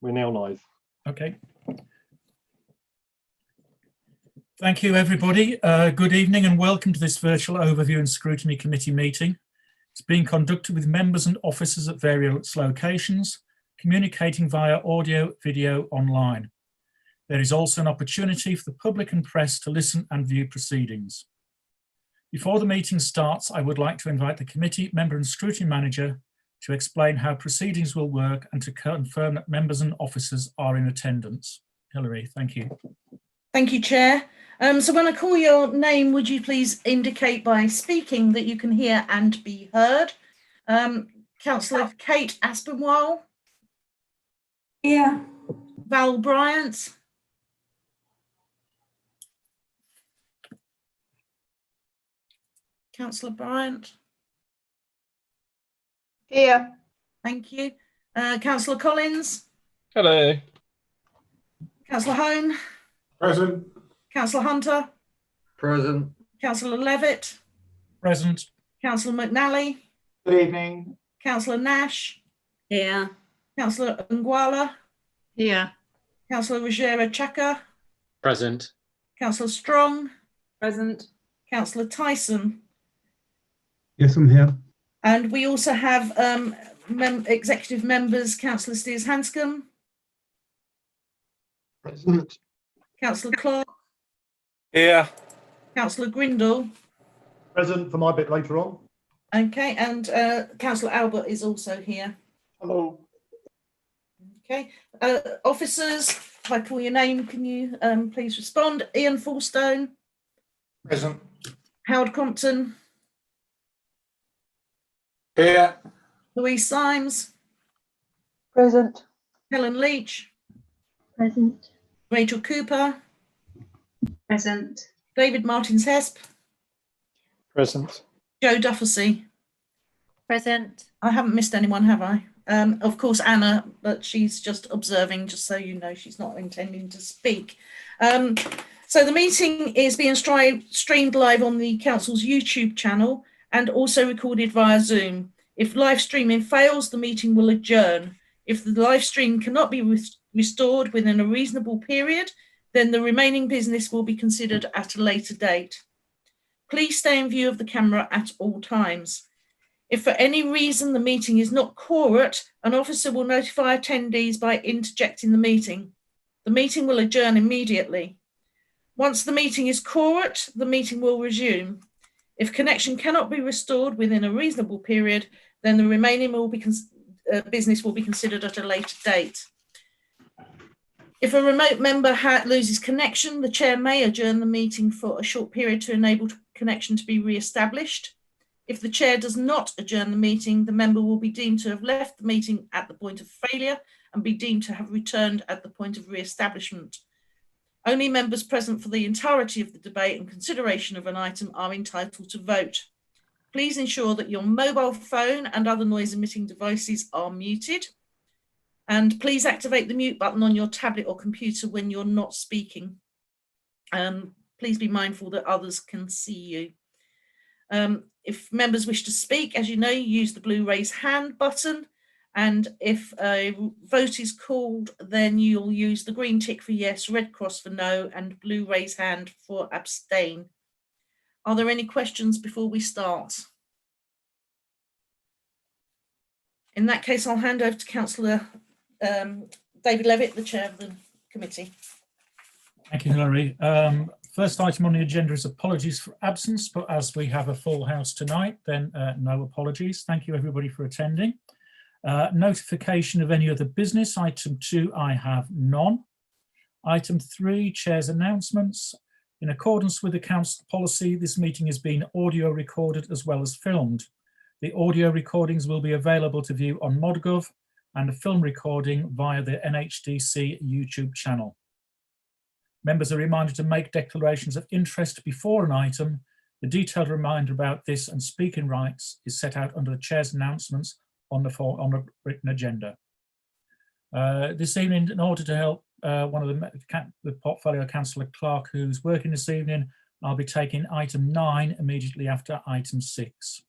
We're now live. Okay. Thank you, everybody. Good evening and welcome to this virtual overview and scrutiny committee meeting. It's being conducted with members and officers at various locations, communicating via audio, video, online. There is also an opportunity for the public and press to listen and view proceedings. Before the meeting starts, I would like to invite the committee member and scrutiny manager to explain how proceedings will work and to confirm that members and officers are in attendance. Hilary, thank you. Thank you, Chair. So when I call your name, would you please indicate by speaking that you can hear and be heard? Councillor Kate Aspinwall. Here. Val Bryant. Councillor Bryant. Here. Thank you. Councillor Collins. Hello. Councillor Hone. Present. Councillor Hunter. Present. Councillor Levitt. Present. Councillor McNally. Good evening. Councillor Nash. Here. Councillor Ngwala. Here. Councillor Ruggiero Chaka. Present. Councillor Strong. Present. Councillor Tyson. Yes, I'm here. And we also have executive members, Councillor Steers Hanscom, Present. Councillor Clark, Here. Councillor Grindle. Present for my bit later on. Okay, and Councillor Albert is also here. Hello. Okay, officers, if I call your name, can you please respond? Ian Falstone. Present. Howard Compton. Here. Louise Symes. Present. Helen Leach. Present. Rachel Cooper. Present. David Martins-Hesp. Present. Joe Duffersey. Present. I haven't missed anyone, have I? Of course, Anna, but she's just observing, just so you know, she's not intending to speak. So the meeting is being streamed live on the Council's YouTube channel and also recorded via Zoom. If live streaming fails, the meeting will adjourn. If the live stream cannot be restored within a reasonable period, then the remaining business will be considered at a later date. Please stay in view of the camera at all times. If for any reason the meeting is not quorate, an officer will notify attendees by interjecting the meeting. The meeting will adjourn immediately. Once the meeting is quorate, the meeting will resume. If connection cannot be restored within a reasonable period, then the remaining business will be considered at a later date. If a remote member loses connection, the chair may adjourn the meeting for a short period to enable connection to be re-established. If the chair does not adjourn the meeting, the member will be deemed to have left the meeting at the point of failure and be deemed to have returned at the point of re-establishment. Only members present for the entirety of the debate and consideration of an item are entitled to vote. Please ensure that your mobile phone and other noise-emitting devices are muted. And please activate the mute button on your tablet or computer when you're not speaking. Please be mindful that others can see you. If members wish to speak, as you know, you use the blue raise hand button. And if a vote is called, then you'll use the green tick for yes, red cross for no, and blue raise hand for abstain. Are there any questions before we start? In that case, I'll hand over to Councillor David Levitt, the chair of the committee. Thank you, Hilary. First item on the agenda is apologies for absence, but as we have a full house tonight, then no apologies. Thank you, everybody, for attending. Notification of any other business. Item 2, I have none. Item 3, Chair's announcements. In accordance with the Council policy, this meeting is being audio recorded as well as filmed. The audio recordings will be available to view on ModGov and a film recording via the NHDC YouTube channel. Members are reminded to make declarations of interest before an item. The detailed reminder about this and speaking rights is set out under the Chair's announcements on the written agenda. This evening, in order to help one of the portfolio councillor Clark, who's working this evening, I'll be taking item 9 immediately after item 6.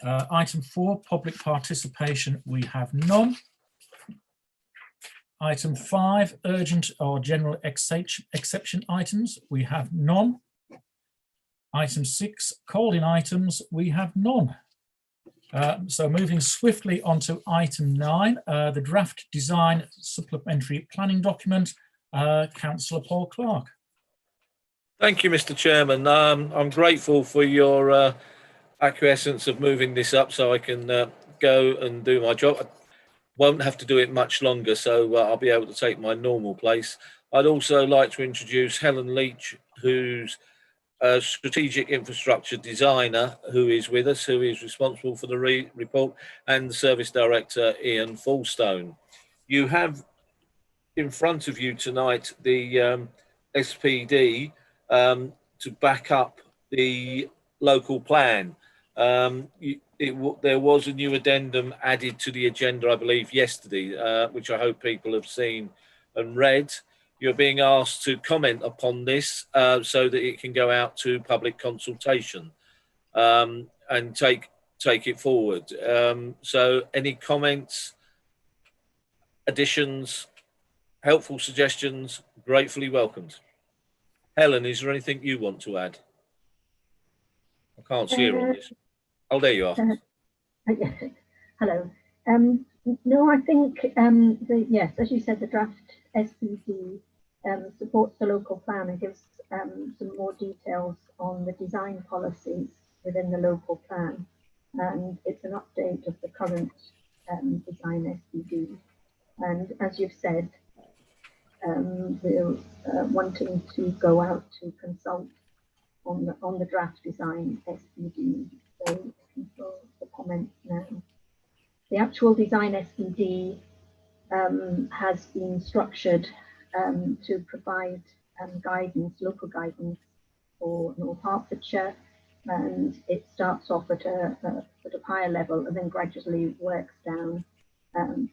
Item 4, public participation, we have none. Item 5, urgent or general exception items, we have none. Item 6, called in items, we have none. So moving swiftly on to item 9, the draft design supplementary planning document, Councillor Paul Clark. Thank you, Mr. Chairman. I'm grateful for your acquiescence of moving this up so I can go and do my job. I won't have to do it much longer, so I'll be able to take my normal place. I'd also like to introduce Helen Leach, who's a strategic infrastructure designer, who is with us, who is responsible for the report, and the service director, Ian Falstone. You have in front of you tonight the SPD to back up the local plan. There was a new addendum added to the agenda, I believe, yesterday, which I hope people have seen and read. You're being asked to comment upon this so that it can go out to public consultation and take it forward. So any comments, additions, helpful suggestions, gratefully welcomed. Helen, is there anything you want to add? I can't see her on this. Oh, there you are. Hello. No, I think, yes, as you said, the draft SPD supports the local plan and gives some more details on the design policies within the local plan. And it's an update of the current design SPD. And as you've said, we're wanting to go out to consult on the draft design SPD. So looking for the comments now. The actual design SPD has been structured to provide guidance, local guidance for North Hertfordshire, and it starts off at a sort of higher level and then gradually works down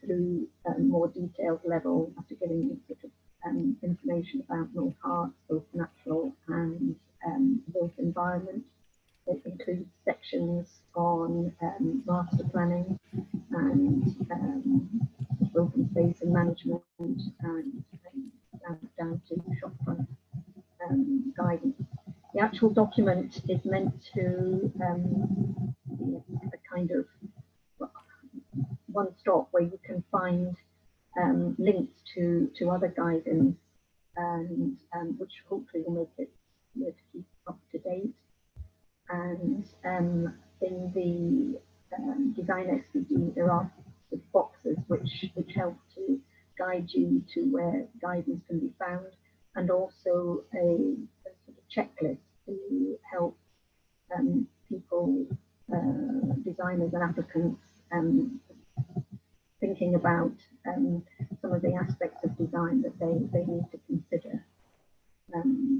through a more detailed level after giving sort of information about North Hart, both natural and built environment. It includes sections on master planning and open space and management and down to shopfront guidance. The actual document is meant to be a kind of one stop where you can find links to other guidance and which hopefully will make it to keep up to date. And in the design SPD, there are boxes which help to guide you to where guidance can be found, and also a sort of checklist to help people, designers and applicants, thinking about some of the aspects of design that they need to consider.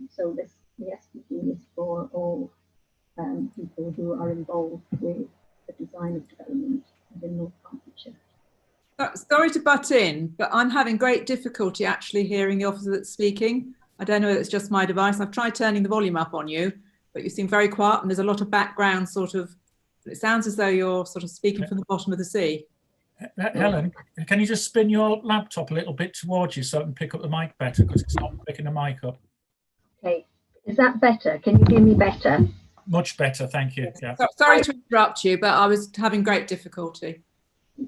So the SPD is for all people who are involved with the design of development within North Hertfordshire. Sorry to butt in, but I'm having great difficulty actually hearing the officer that's speaking. I don't know whether it's just my device. I've tried turning the volume up on you, but you seem very quiet and there's a lot of background sort of, it sounds as though you're sort of speaking from the bottom of the sea. Helen, can you just spin your laptop a little bit towards you so I can pick up the mic better, because it's not picking the mic up. Okay, is that better? Can you hear me better? Much better, thank you. Yeah. Sorry to interrupt you, but I was having great difficulty.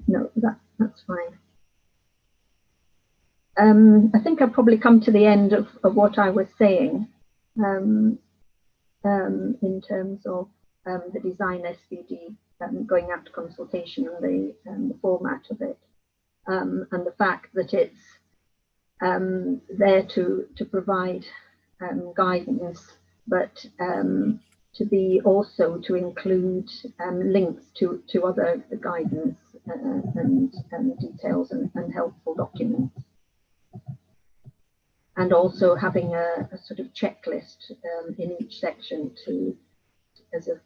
No, that's fine. I think I've probably come to the end of what I was saying in terms of the design SPD going out to consultation and the format of it, and the fact that it's there to provide guidance, but to be also to include links to other guidance and details and helpful documents, and also having a sort of checklist in each section as a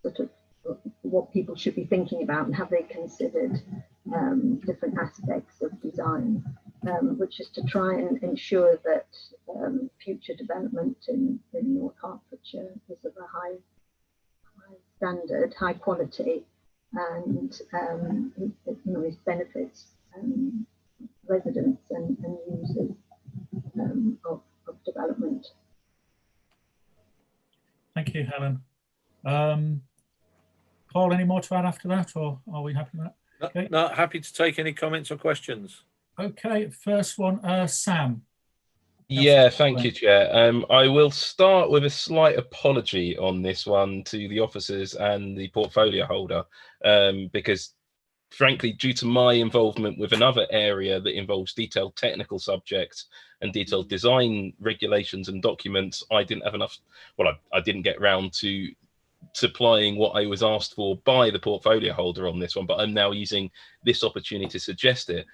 sort of what people should be thinking about and have they considered different aspects of design, which is to try and ensure that future development in North Hertfordshire is of a high standard, high quality, and it benefits residents and users of development. Thank you, Helen. Paul, any more to add after that, or are we happy with that? Okay. No, happy to take any comments or questions. Okay, first one, Sam. Yeah, thank you, Chair. I will start with a slight apology on this one to the officers and the portfolio holder, because frankly, due to my involvement with another area that involves detailed technical subjects and detailed design regulations and documents, I didn't have enough, well, I didn't get round to supplying what I was asked for by the portfolio holder on this one, but I'm now using this opportunity to suggest it.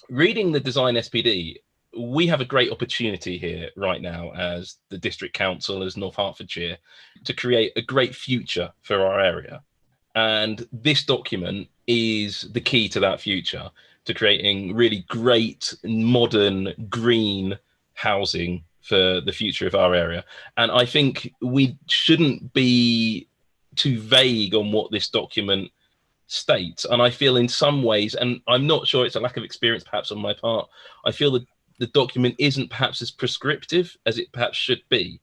Reading the design SPD, we have a great opportunity here right now as the district council, as North Hertfordshire, to create a great future for our area. And this document is the key to that future, to creating really great, modern, green housing for the future of our area. And I think we shouldn't be too vague on what this document states. And I feel in some ways, and I'm not sure it's a lack of experience perhaps on my part, I feel that the document isn't perhaps as prescriptive as it perhaps should be.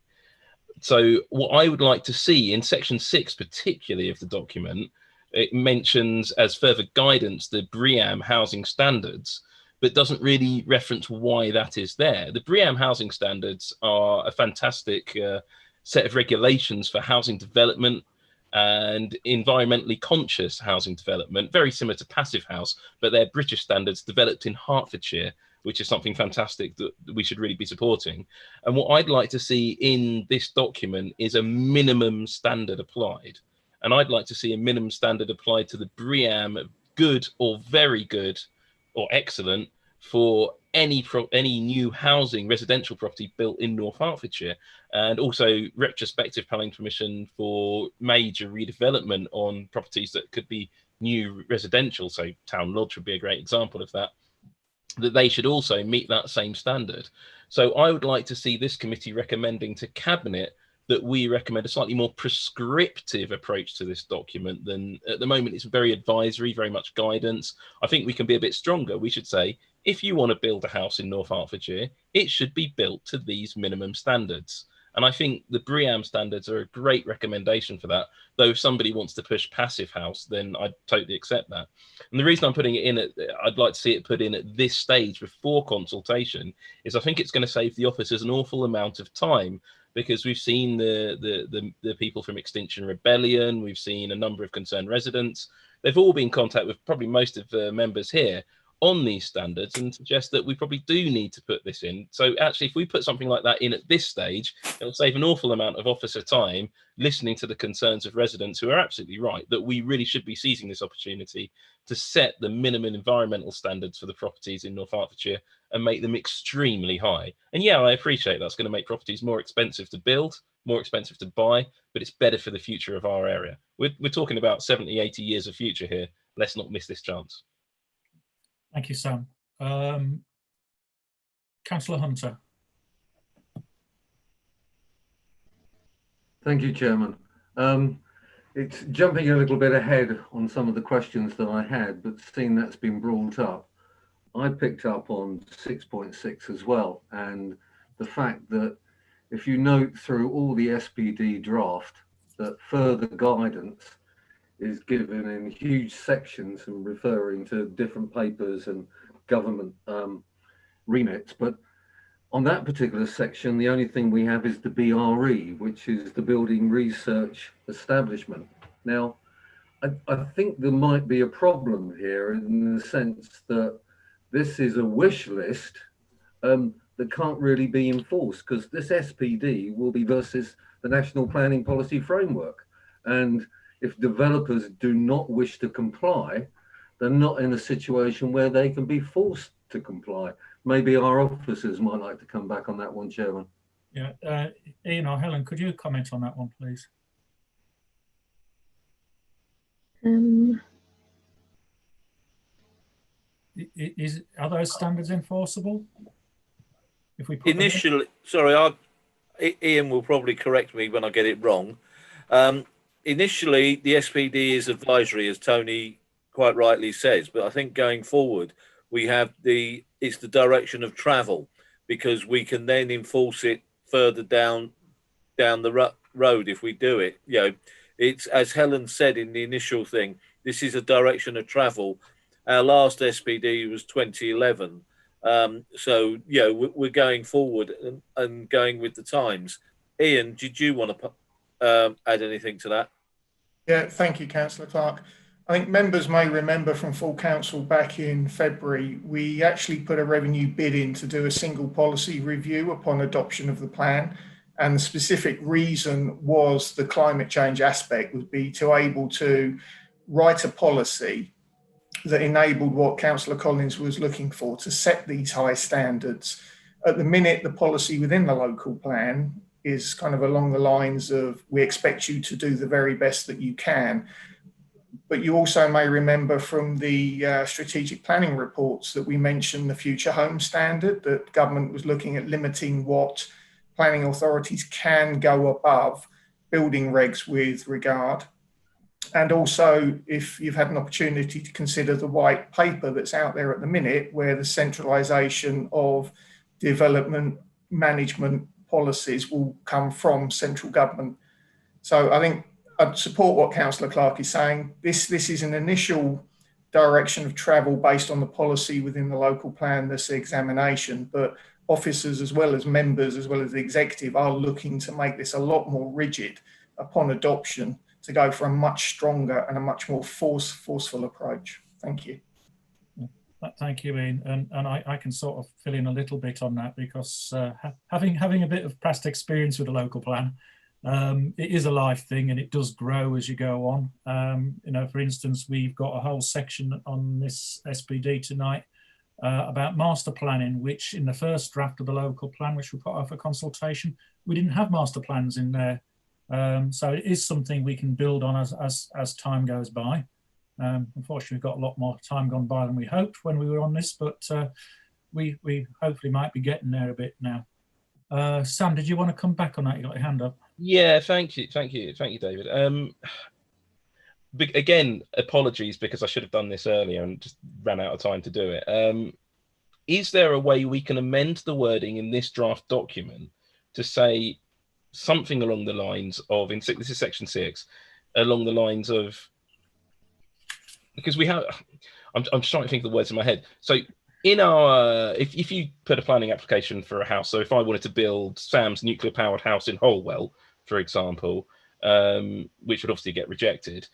So what I would like to see in section 6, particularly of the document, it mentions as further guidance the BREEAM housing standards, but doesn't really reference why that is there. The BREEAM housing standards are a fantastic set of regulations for housing development and environmentally conscious housing development, very similar to Passive House, but they're British standards developed in Hertfordshire, which is something fantastic that we should really be supporting. And what I'd like to see in this document is a minimum standard applied. And I'd like to see a minimum standard applied to the BREEAM good or very good or excellent for any new housing, residential property built in North Hertfordshire, and also retrospective planning permission for major redevelopment on properties that could be new residential. So Town Lodge would be a great example of that they should also meet that same standard. So I would like to see this committee recommending to Cabinet that we recommend a slightly more prescriptive approach to this document than at the moment. It's very advisory, very much guidance. I think we can be a bit stronger. We should say, if you want to build a house in North Hertfordshire, it should be built to these minimum standards. And I think the BREEAM standards are a great recommendation for that. Though if somebody wants to push Passive House, then I'd totally accept that. And the reason I'm putting it in, I'd like to see it put in at this stage before consultation, is I think it's going to save the officers an awful amount of time, because we've seen the people from Extinction Rebellion, we've seen a number of concerned residents. They've all been in contact with probably most of the members here on these standards and suggest that we probably do need to put this in. So actually, if we put something like that in at this stage, it'll save an awful amount of officer time listening to the concerns of residents who are absolutely right, that we really should be seizing this opportunity to set the minimum environmental standards for the properties in North Hertfordshire and make them extremely high. And yeah, I appreciate that's going to make properties more expensive to build, more expensive to buy, but it's better for the future of our area. We're talking about 70, 80 years of future here. Let's not miss this chance. Thank you, Sam. Councillor Hunter. Thank you, Chairman. It's jumping a little bit ahead on some of the questions that I had, but seeing that's been brought up, I picked up on 6.6 as well, and the fact that if you note through all the SPD draft that further guidance is given in huge sections and referring to different papers and government remits. But on that particular section, the only thing we have is the BRE, which is the Building Research Establishment. Now, I think there might be a problem here in the sense that this is a wish list that can't really be enforced, because this SPD will be versus the National Planning Policy Framework. And if developers do not wish to comply, they're not in a situation where they can be forced to comply. Maybe our officers might like to come back on that one, Chairman. Yeah, Ian or Helen, could you comment on that one, please? Are those standards enforceable? If we put initially, sorry, Ian will probably correct me when I get it wrong. Initially, the SPD is advisory, as Tony quite rightly says, but I think going forward, it's the direction of travel, because we can then enforce it further down the road if we do it. It's, as Helen said in the initial thing, this is a direction of travel. Our last SPD was 2011. So we're going forward and going with the times. Ian, did you want to add anything to that? Yeah, thank you, Councillor Clark. I think members may remember from full council back in February, we actually put a revenue bid in to do a single policy review upon adoption of the plan. And the specific reason was the climate change aspect would be to able to write a policy that enabled what Councillor Collins was looking for, to set these high standards. At the minute, the policy within the local plan is kind of along the lines of, we expect you to do the very best that you can. But you also may remember from the strategic planning reports that we mentioned the future home standard, that government was looking at limiting what planning authorities can go above building regs with regard. And also, if you've had an opportunity to consider the white paper that's out there at the minute, where the centralisation of development management policies will come from central government. So I think I'd support what Councillor Clark is saying. This is an initial direction of travel based on the policy within the local plan, this examination, but officers as well as members, as well as the executive, are looking to make this a lot more rigid upon adoption, to go for a much stronger and a much more forceful approach. Thank you. Thank you, Ian. And I can sort of fill in a little bit on that, because having a bit of past experience with the local plan, it is a live thing and it does grow as you go on. For instance, we've got a whole section on this SPD tonight about master planning, which in the first draft of the local plan, which we put out for consultation, we didn't have master plans in there. So it is something we can build on as time goes by. Unfortunately, we've got a lot more time gone by than we hoped when we were on this, but we hopefully might be getting there a bit now. Sam, did you want to come back on that? You got your hand up. Yeah, thank you, David. Again, apologies, because I should have done this earlier and just ran out of time to do it. Is there a way we can amend the wording in this draft document to say something along the lines of, this is section 6, along the lines of, because we have, I'm just trying to think of the words in my head. So in our, if you put a planning application for a house, so if I wanted to build Sam's nuclear powered house in Holwell, for example, which would obviously get rejected,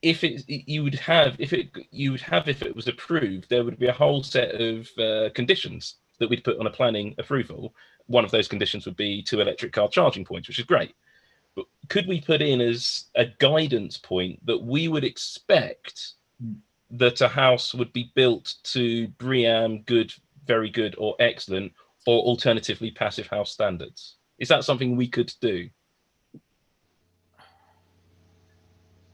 if it was approved, there would be a whole set of conditions that we'd put on a planning approval. One of those conditions would be 2 electric car charging points, which is great. But could we put in as a guidance point that we would expect that a house would be built to BREEAM good, very good, or excellent, or alternatively passive house standards? Is that something we could do?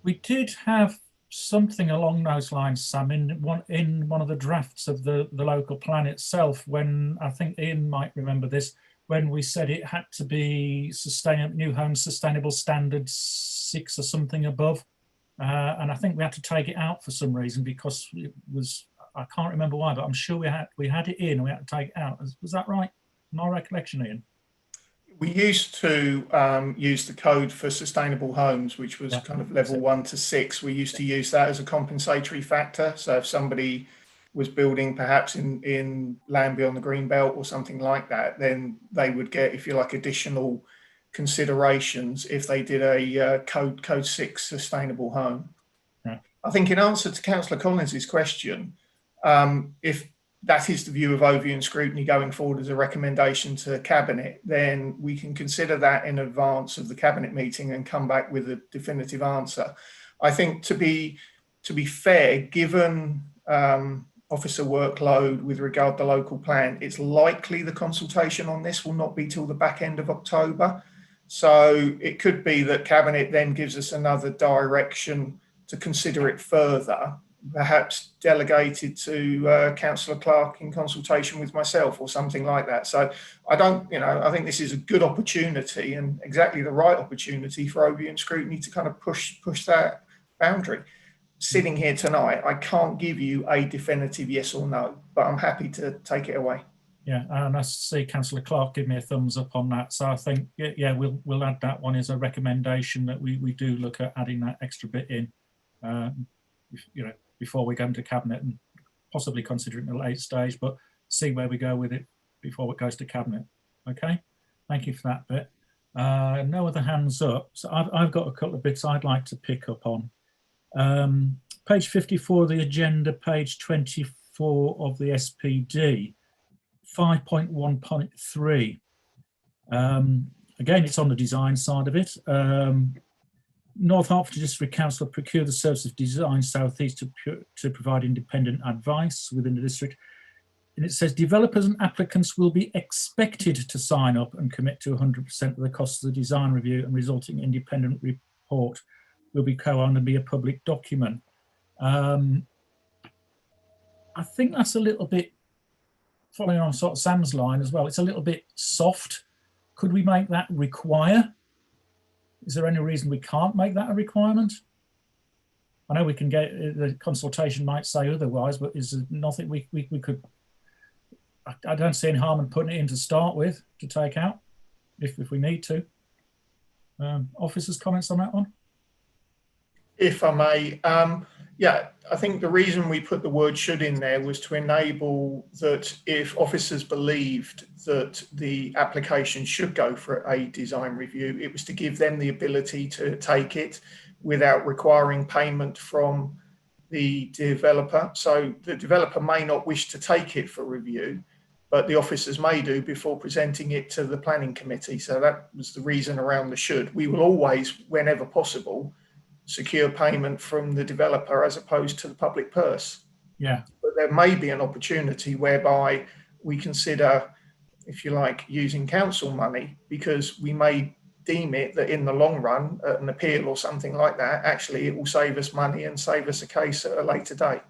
We did have something along those lines, Sam, in one of the drafts of the local plan itself, when I think Ian might remember this, when we said it had to be new home sustainable standards 6 or something above. And I think we had to take it out for some reason, because it was, I can't remember why, but I'm sure we had it in and we had to take it out. Was that right? My recollection, Ian? We used to use the code for sustainable homes, which was kind of level 1 to 6. We used to use that as a compensatory factor. So if somebody was building perhaps in land beyond the green belt or something like that, then they would get, if you like, additional considerations if they did a code 6 sustainable home. Yeah. I think in answer to Councillor Collins's question, if that is the view of overview and scrutiny going forward as a recommendation to Cabinet, then we can consider that in advance of the Cabinet meeting and come back with a definitive answer. I think to be fair, given officer workload with regard to the local plan, it's likely the consultation on this will not be till the back end of October. So it could be that Cabinet then gives us another direction to consider it further, perhaps delegated to Councillor Clark in consultation with myself or something like that. So I think this is a good opportunity and exactly the right opportunity for overview and scrutiny to kind of push that boundary. sitting here tonight, I can't give you a definitive yes or no, but I'm happy to take it away. Yeah, and I see Councillor Clark give me a thumbs up on that. So I think, yeah, we'll add that one as a recommendation that we do look at adding that extra bit in, you know, before we go into cabinet, and possibly consider it in a late stage, but see where we go with it before it goes to cabinet. Okay, thank you for that bit. No other hands up. So I've got a couple of bits I'd like to pick up on. Page 54 of the agenda, page 24 of the SPD. 5.1.3. Again, it's on the design side of it. North Hertfordshire District Council procure the service of Design South East to provide independent advice within the district. And it says developers and applicants will be expected to sign up and commit to 100% of the costs of the design review, and resulting independent report will be co-owned and be a public document. I think that's a little bit, following on sort of Sam's line as well, it's a little bit soft. Could we make that require? Is there any reason we can't make that a requirement? I know we can get, the consultation might say otherwise, but is there nothing we could, I don't see any harm in putting it in to start with, to take out, if we need to. Officers' comments on that one? If I may, yeah, I think the reason we put the word should in there was to enable that if officers believed that the application should go for a design review, it was to give them the ability to take it without requiring payment from the developer. So the developer may not wish to take it for review, but the officers may do before presenting it to the planning committee. So that was the reason around the should. We will always, whenever possible, secure payment from the developer as opposed to the public purse. Yeah. But there may be an opportunity whereby we consider, if you like, using council money, because we may deem it that in the long run, an appeal or something like that, actually it will save us money and save us a case at a later date.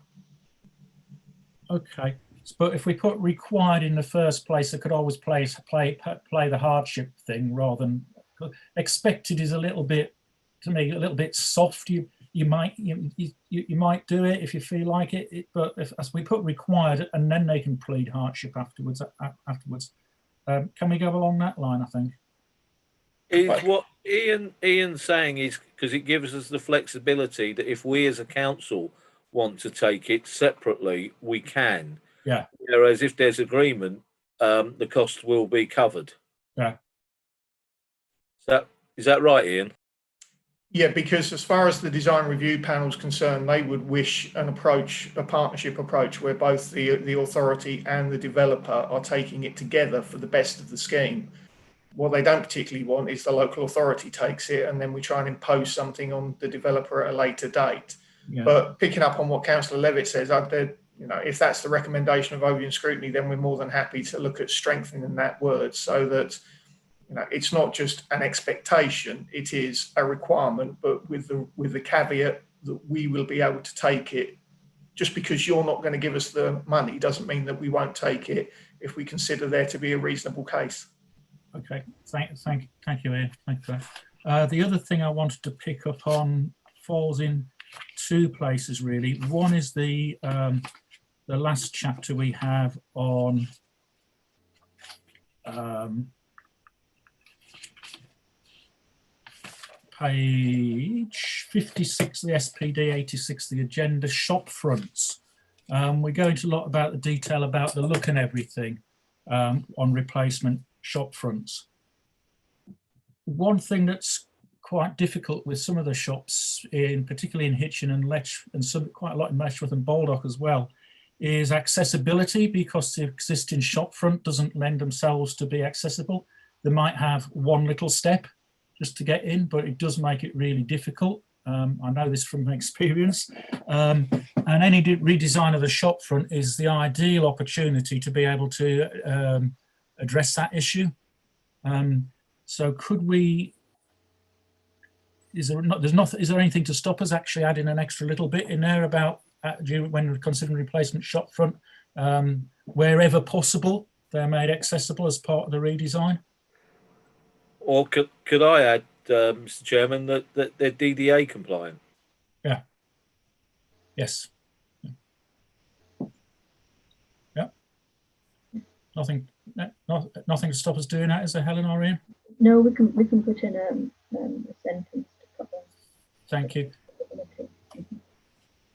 Okay. But if we put required in the first place, it could always play the hardship thing rather than expected is a little bit, to me, a little bit soft. You might do it if you feel like it, but as we put required, and then they can plead hardship afterwards. Can we go along that line? I think is what Ian's saying is, because it gives us the flexibility that if we as a council want to take it separately, we can. Yeah. Whereas if there's agreement, the cost will be covered. Yeah. Is that right, Ian? Yeah, because as far as the design review panel is concerned, they would wish an approach, a partnership approach, where both the authority and the developer are taking it together for the best of the scheme. What they don't particularly want is the local authority takes it and then we try and impose something on the developer at a later date. Yeah. But picking up on what Councillor Levitt says, you know, if that's the recommendation of Ovian Scrutiny, then we're more than happy to look at strengthening that word so that, you know, it's not just an expectation, it is a requirement, but with the caveat that we will be able to take it. Just because you're not going to give us the money doesn't mean that we won't take it if we consider there to be a reasonable case. Okay, thank you, Ian. Thank you. The other thing I wanted to pick up on falls in two places really. One is the last chapter we have on page 56 of the SPD, 86 the agenda, shop fronts. We go into a lot about the detail about the look and everything on replacement shop fronts. One thing that's quite difficult with some of the shops, particularly in Hitchin and Lech, and quite a lot in Letchworth and Baldock as well, is accessibility, because the existing shop front doesn't lend themselves to be accessible. They might have one little step just to get in, but it does make it really difficult. I know this from experience. And any redesign of the shop front is the ideal opportunity to be able to address that issue. So could we, is there anything to stop us actually adding an extra little bit in there about when we're considering replacement shop front, wherever possible, they're made accessible as part of the redesign? Or could I add, Mr. Chairman, that they're DDA compliant? Yeah. Yes. Yeah. Nothing to stop us doing that, is there, Helen or Ian? No, we can put in a sentence to cover. Thank you.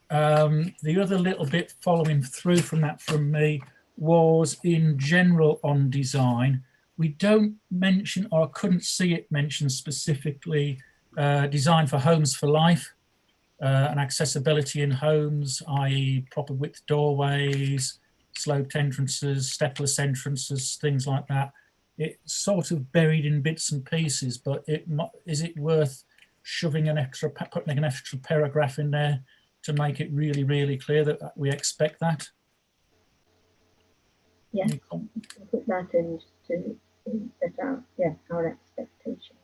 The other little bit following through from that from me was in general on design. We don't mention, or I couldn't see it mentioned specifically, design for homes for life and accessibility in homes, i.e. proper width doorways, sloped entrances, stepless entrances, things like that. It's sort of buried in bits and pieces, but is it worth putting an extra paragraph in there to make it really, really clear that we expect that? Yeah, put that in to set out, yeah, our expectations.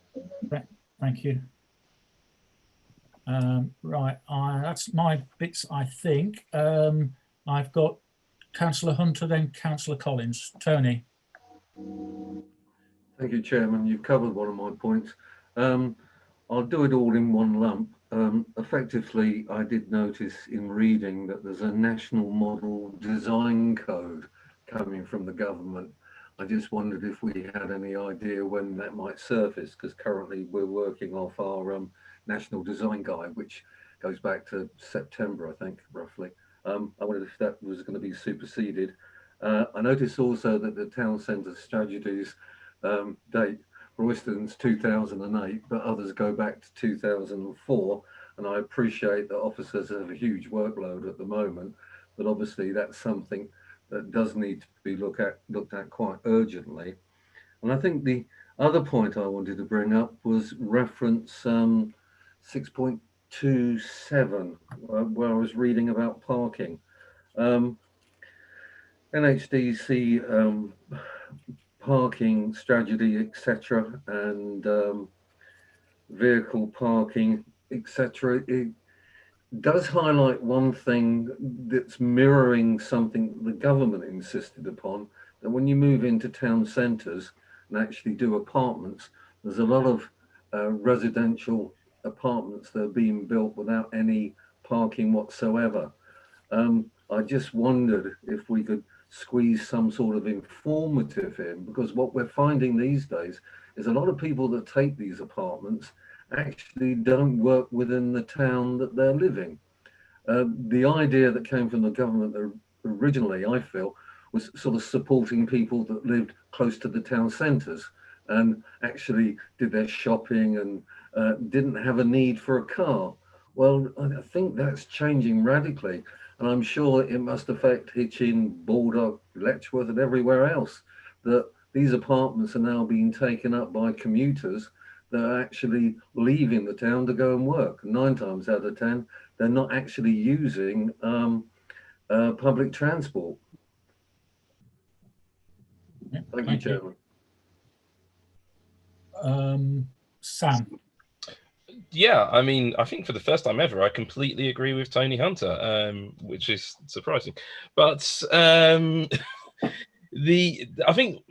Thank you. Right, that's my bits, I think. I've got Councillor Hunter, then Councillor Collins. Tony. Thank you, Chairman. You've covered one of my points. I'll do it all in one lump. Effectively, I did notice in reading that there's a national model design code coming from the government. I just wondered if we had any idea when that might surface, because currently we're working off our national design guide, which goes back to September, I think, roughly. I wondered if that was going to be superseded. I noticed also that the town centre strategies date, Royston's 2008, but others go back to 2004. And I appreciate that officers have a huge workload at the moment, but obviously that's something that does need to be looked at quite urgently. And I think the other point I wanted to bring up was reference 6.27, where I was reading about parking. NHDC parking strategy, etc., and vehicle parking, etc. It does highlight one thing that's mirroring something the government insisted upon, that when you move into town centres and actually do apartments, there's a lot of residential apartments that are being built without any parking whatsoever. I just wondered if we could squeeze some sort of informative in, because what we're finding these days is a lot of people that take these apartments actually don't work within the town that they're living. The idea that came from the government originally, I feel, was sort of supporting people that lived close to the town centres and actually did their shopping and didn't have a need for a car. Well, I think that's changing radically. And I'm sure it must affect Hitchin, Baldock, Letchworth and everywhere else, that these apartments are now being taken up by commuters that are actually leaving the town to go and work. 9 times out of 10, they're not actually using public transport. Yeah, Thank you, Chairman. Sam. Yeah, I mean, I think for the first time ever, I completely agree with Tony Hunter, which is surprising. But I think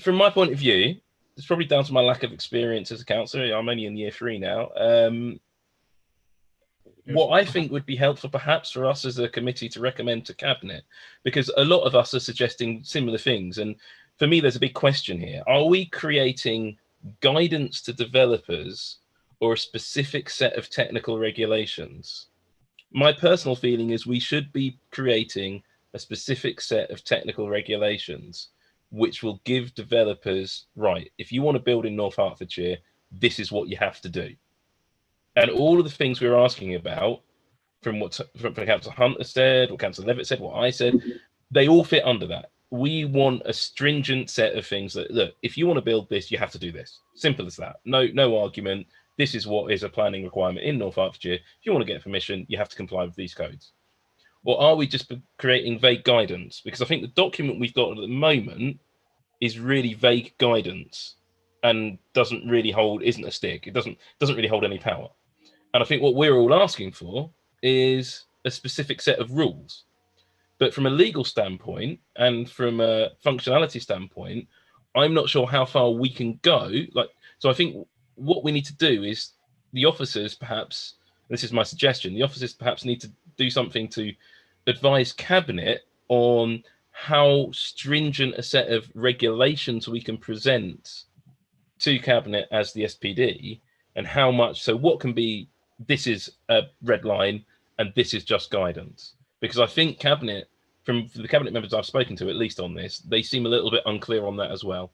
from my point of view, it's probably down to my lack of experience as a councillor. I'm only in year 3 now. What I think would be helpful perhaps for us as a committee to recommend to Cabinet, because a lot of us are suggesting similar things. And for me, there's a big question here. Are we creating guidance to developers or a specific set of technical regulations? My personal feeling is we should be creating a specific set of technical regulations which will give developers, right, if you want to build in North Hertfordshire, this is what you have to do. And all of the things we're asking about, from what Councillor Hunter said, what Councillor Levitt said, what I said, they all fit under that. We want a stringent set of things that, look, if you want to build this, you have to do this. Simple as that. No argument. This is what is a planning requirement in North Hertfordshire. If you want to get permission, you have to comply with these codes. Or are we just creating vague guidance? Because I think the document we've got at the moment is really vague guidance and isn't a stick. It doesn't really hold any power. And I think what we're all asking for is a specific set of rules. But from a legal standpoint and from a functionality standpoint, I'm not sure how far we can go. So I think what we need to do is the officers perhaps, this is my suggestion, the officers perhaps need to do something to advise Cabinet on how stringent a set of regulations we can present to Cabinet as the SPD, and how much, so what can be, this is a red line and this is just guidance. Because I think Cabinet, from the Cabinet members I've spoken to, at least on this, they seem a little bit unclear on that as well.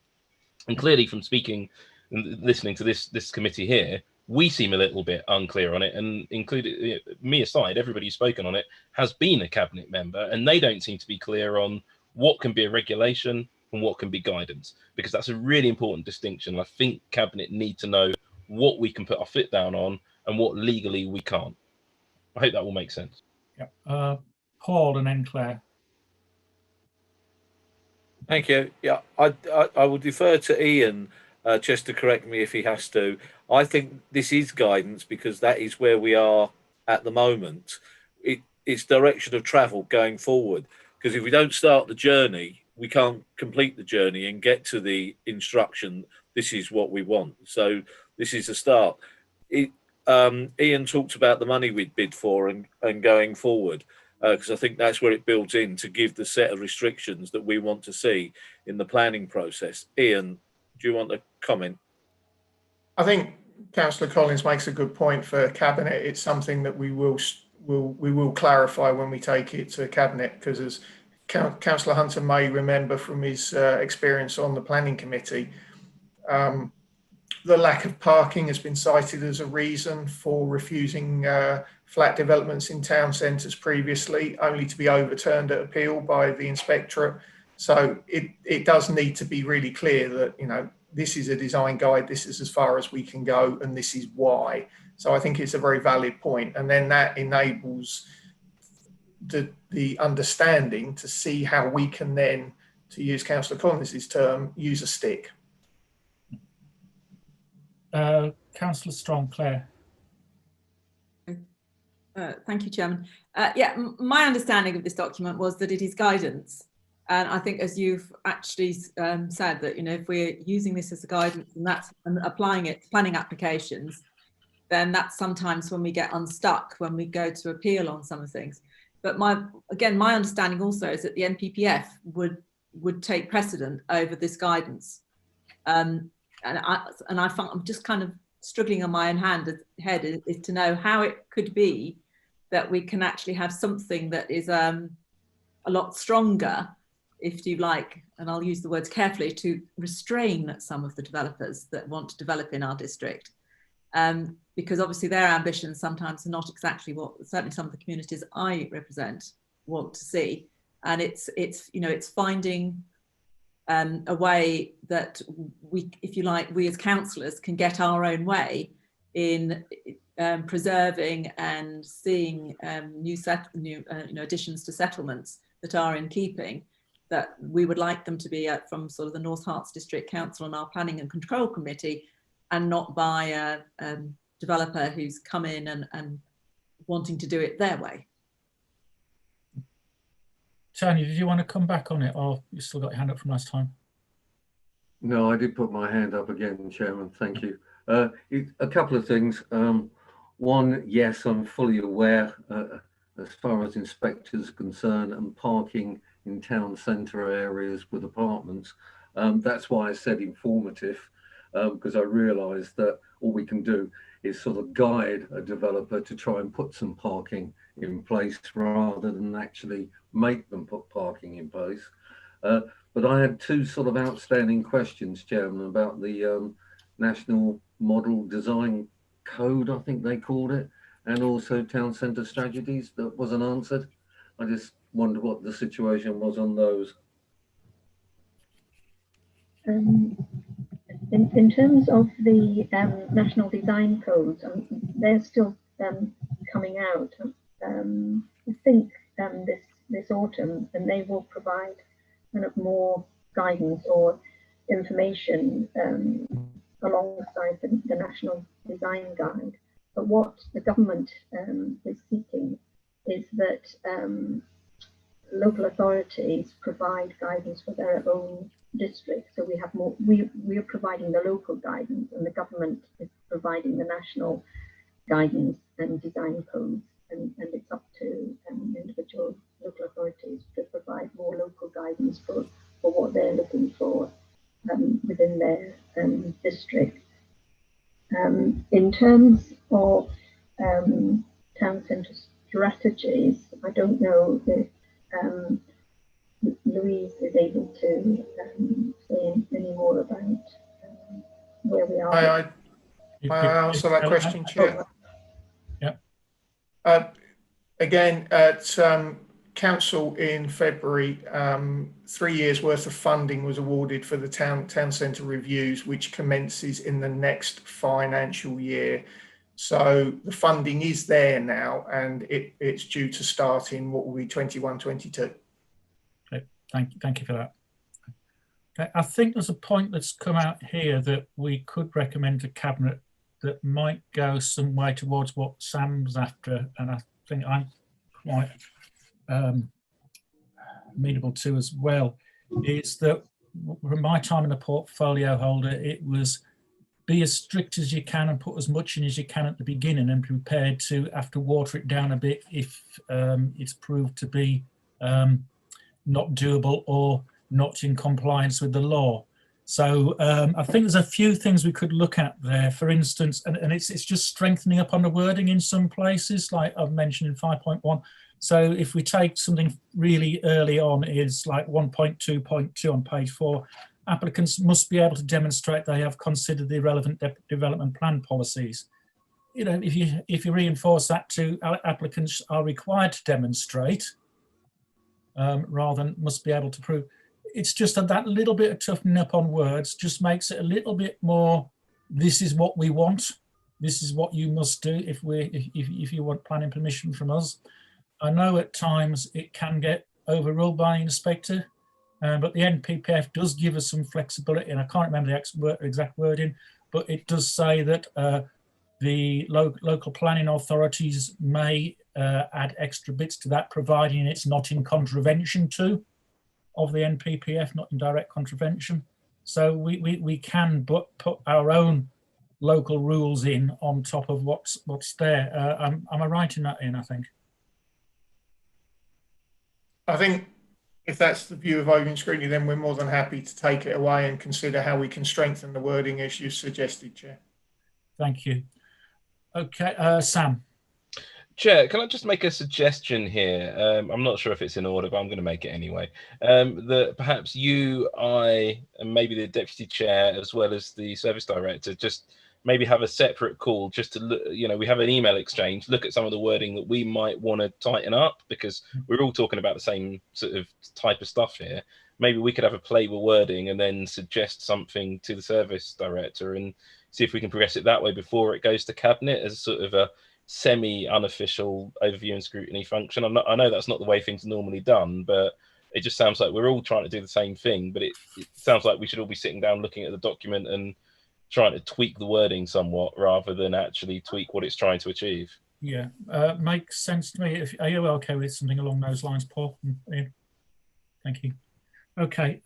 And clearly from speaking and listening to this committee here, we seem a little bit unclear on it, and including me aside, everybody who's spoken on it has been a Cabinet member, and they don't seem to be clear on what can be a regulation and what can be guidance, because that's a really important distinction. I think Cabinet need to know what we can put our foot down on and what legally we can't. I hope that will make sense. Yeah. Paul and then Claire. Thank you. Yeah, I will defer to Ian just to correct me if he has to. I think this is guidance because that is where we are at the moment. It's direction of travel going forward. Because if we don't start the journey, we can't complete the journey and get to the instruction. This is what we want. So this is the start. Ian talked about the money we'd bid for and going forward. Because I think that's where it builds in to give the set of restrictions that we want to see in the planning process. Ian, do you want to comment? I think Councillor Collins makes a good point for Cabinet. It's something that we will clarify when we take it to Cabinet, because as Councillor Hunter may remember from his experience on the planning committee, the lack of parking has been cited as a reason for refusing flat developments in town centres previously, only to be overturned at appeal by the inspectorate. So it does need to be really clear that, you know, this is a design guide, this is as far as we can go, and this is why. So I think it's a very valid point. And then that enables the understanding to see how we can then, to use Councillor Collins's term, use a stick. Councillor Strong, Claire. Thank you, Chairman. Yeah, my understanding of this document was that it is guidance. And I think, as you've actually said, that, you know, if we're using this as a guidance and applying it to planning applications, then that's sometimes when we get unstuck, when we go to appeal on some of things. But my understanding also is that the NPPF would take precedent over this guidance. And I find I'm just kind of struggling on my own head is to know how it could be that we can actually have something that is a lot stronger, if you like, and I'll use the words carefully, to restrain some of the developers that want to develop in our district. Because obviously their ambitions sometimes are not exactly what certainly some of the communities I represent want to see. And it's finding a way that we, if you like, we as councillors can get our own way in preserving and seeing new additions to settlements that are in keeping, that we would like them to be from sort of the North Herts District Council and our Planning and Control Committee, and not by a developer who's come in and wanting to do it their way. Tanya, did you want to come back on it, or you still got your hand up from last time? No, I did put my hand up again, Chairman. Thank you. A couple of things. One, yes, I'm fully aware as far as inspectors are concerned and parking in town centre areas with apartments. That's why I said informative, because I realise that all we can do is sort of guide a developer to try and put some parking in place rather than actually make them put parking in place. But I had two sort of outstanding questions, Chairman, about the National Model Design Code, I think they called it, and also town centre strategies that wasn't answered. I just wondered what the situation was on those. In terms of the national design codes, they're still coming out. I think this autumn, and they will provide kind of more guidance or information alongside the national design guide. But what the government is seeking is that local authorities provide guidance for their own district. So we have more. We are providing the local guidance, and the government is providing the national guidance and design codes. and it's up to individual local authorities to provide more local guidance for what they're looking for within their district. In terms of town centre strategies, I don't know if Louise is able to say any more about where we are. May I answer that question, Chair? Yeah. Again, at Council in February, 3 years worth of funding was awarded for the town centre reviews, which commences in the next financial year. So the funding is there now, and it's due to start in what will be 21-22. Okay, thank you for that. Okay, I think there's a point that's come out here that we could recommend to Cabinet that might go some way towards what Sam's after, and I think I'm quite amenable to as well, is that from my time in the portfolio holder, it was be as strict as you can and put as much in as you can at the beginning and prepared to have to water it down a bit if it's proved to be not doable or not in compliance with the law. So I think there's a few things we could look at there. For instance, and it's just strengthening up on the wording in some places, like I've mentioned in 5.1. So if we take something really early on, is like 1.2.2 on page 4, applicants must be able to demonstrate they have considered the relevant development plan policies. You know, if you reinforce that to applicants are required to demonstrate, rather than must be able to prove, it's just that little bit of toughening up on words just makes it a little bit more, this is what we want, this is what you must do if you want planning permission from us. I know at times it can get overruled by an inspector, but the NPPF does give us some flexibility, and I can't remember the exact wording, but it does say that the local planning authorities may add extra bits to that, providing it's not in contravention of the NPPF, not in direct contravention. So we can put our own local rules in on top of what's there. Am I right in that, Ian, I think? I think if that's the view of Open Scrutiny, then we're more than happy to take it away and consider how we can strengthen the wording as you suggested, Chair. Thank you. Okay, Sam. Chair, can I just make a suggestion here? I'm not sure if it's in order, but I'm going to make it anyway. That perhaps you, I, and maybe the Deputy Chair, as well as the Service Director, just maybe have a separate call just to look, you know, we have an email exchange, look at some of the wording that we might want to tighten up, because we're all talking about the same sort of type of stuff here. Maybe we could have a play with wording and then suggest something to the Service Director and see if we can progress it that way before it goes to Cabinet as sort of a semi-unofficial overview and scrutiny function. I know that's not the way things are normally done, but it just sounds like we're all trying to do the same thing, but it sounds like we should all be sitting down looking at the document and trying to tweak the wording somewhat rather than actually tweak what it's trying to achieve. Yeah, makes sense to me. Are you okay with something along those lines, Paul? Thank you. Okay,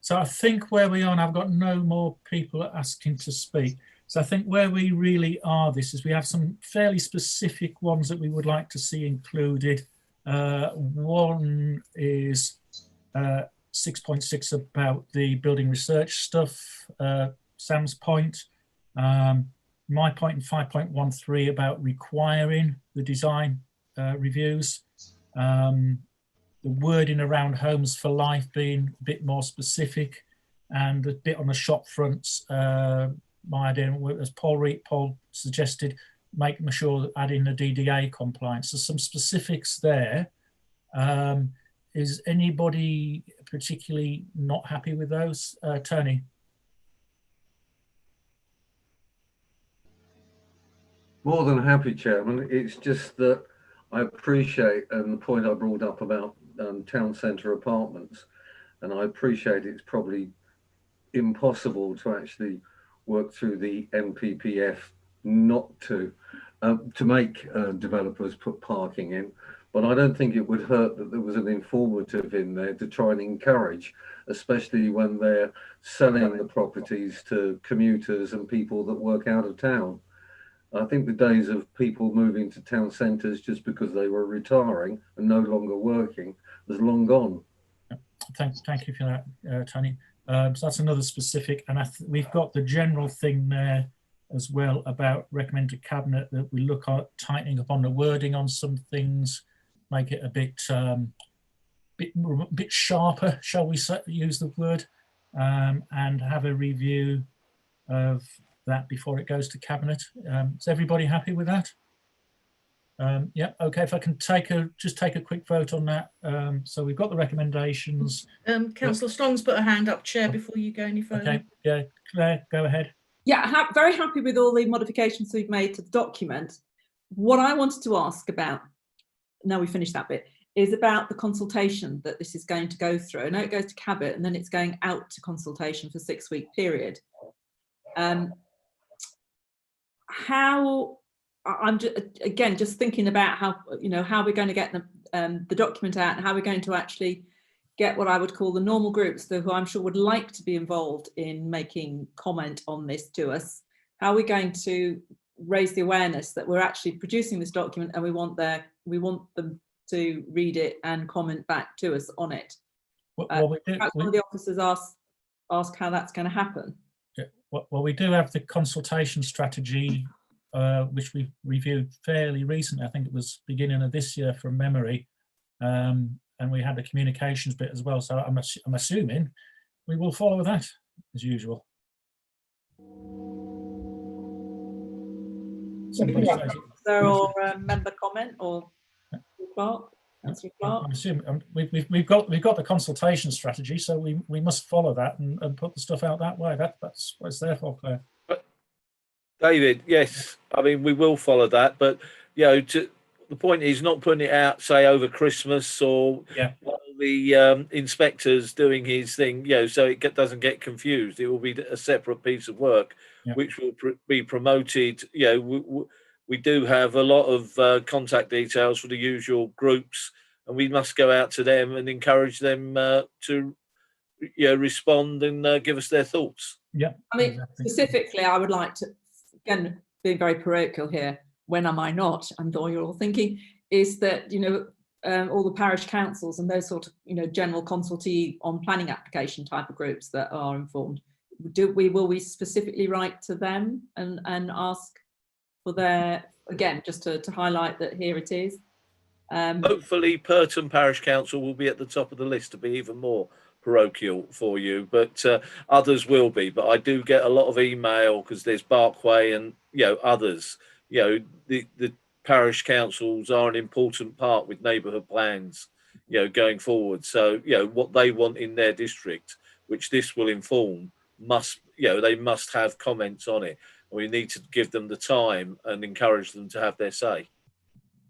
so I think where we are, and I've got no more people asking to speak. So I think where we really are, this is we have some fairly specific ones that we would like to see included. One is 6.6 about the building research stuff, Sam's point. My point in 5.13 about requiring the design reviews. The wording around homes for life being a bit more specific, and a bit on the shop fronts. My idea, as Paul suggested, making sure adding the DDA compliance. There's some specifics there. Is anybody particularly not happy with those? Tony? More than happy, Chairman. It's just that I appreciate, and the point I brought up about town centre apartments, and I appreciate it's probably impossible to actually work through the NPPF not to make developers put parking in, but I don't think it would hurt that there was an informative in there to try and encourage, especially when they're selling the properties to commuters and people that work out of town. I think the days of people moving to town centres just because they were retiring and no longer working is long gone. Thank you for that, Tony. So that's another specific, and we've got the general thing there as well about recommend to Cabinet that we look at tightening up on the wording on some things, make it a bit sharper, shall we use the word, and have a review of that before it goes to Cabinet. Is everybody happy with that? Yeah, okay, if I can just take a quick vote on that. So we've got the recommendations. Councillor Strong's put a hand up, Chair, before you go any further. Okay, yeah, Claire, go ahead. Yeah, very happy with all the modifications we've made to the document. What I wanted to ask about, now we finished that bit, is about the consultation that this is going to go through. I know it goes to Cabinet and then it's going out to consultation for a 6-week period. How, I'm just thinking about how, how we're going to get the document out and how we're going to actually get what I would call the normal groups, who I'm sure would like to be involved in making comment on this to us. How are we going to raise the awareness that we're actually producing this document and we want them to read it and comment back to us on it? One of the officers ask how that's going to happen. Yeah, well, we do have the consultation strategy, which we reviewed fairly recently. I think it was beginning of this year from memory. And we had the communications bit as well. So I'm assuming we will follow that as usual. Somebody says it. Or member comment or Clark? Councillor Clark? I'm assuming we've got the consultation strategy, so we must follow that and put the stuff out that way. That's what it's there for, Claire. But David, yes, I mean we will follow that, but the point is not putting it out, say, over Christmas or while the inspector's doing his thing, so it doesn't get confused. It will be a separate piece of work, which will be promoted. We do have a lot of contact details for the usual groups, and we must go out to them and encourage them to respond and give us their thoughts. Yeah, I mean, specifically, I would like to, again, being very parochial here, when am I not? I'm sure you're all thinking, is that, all the parish councils and those sort of, general consultee on planning application type of groups that are informed, will we specifically write to them and ask for their, again, just to highlight that here it is. Hopefully Purton Parish Council will be at the top of the list to be even more parochial for you, but others will be. But I do get a lot of email because there's Barkway and others. The parish councils are an important part with neighbourhood plans, going forward. So, what they want in their district, which this will inform, they must have comments on it. We need to give them the time and encourage them to have their say.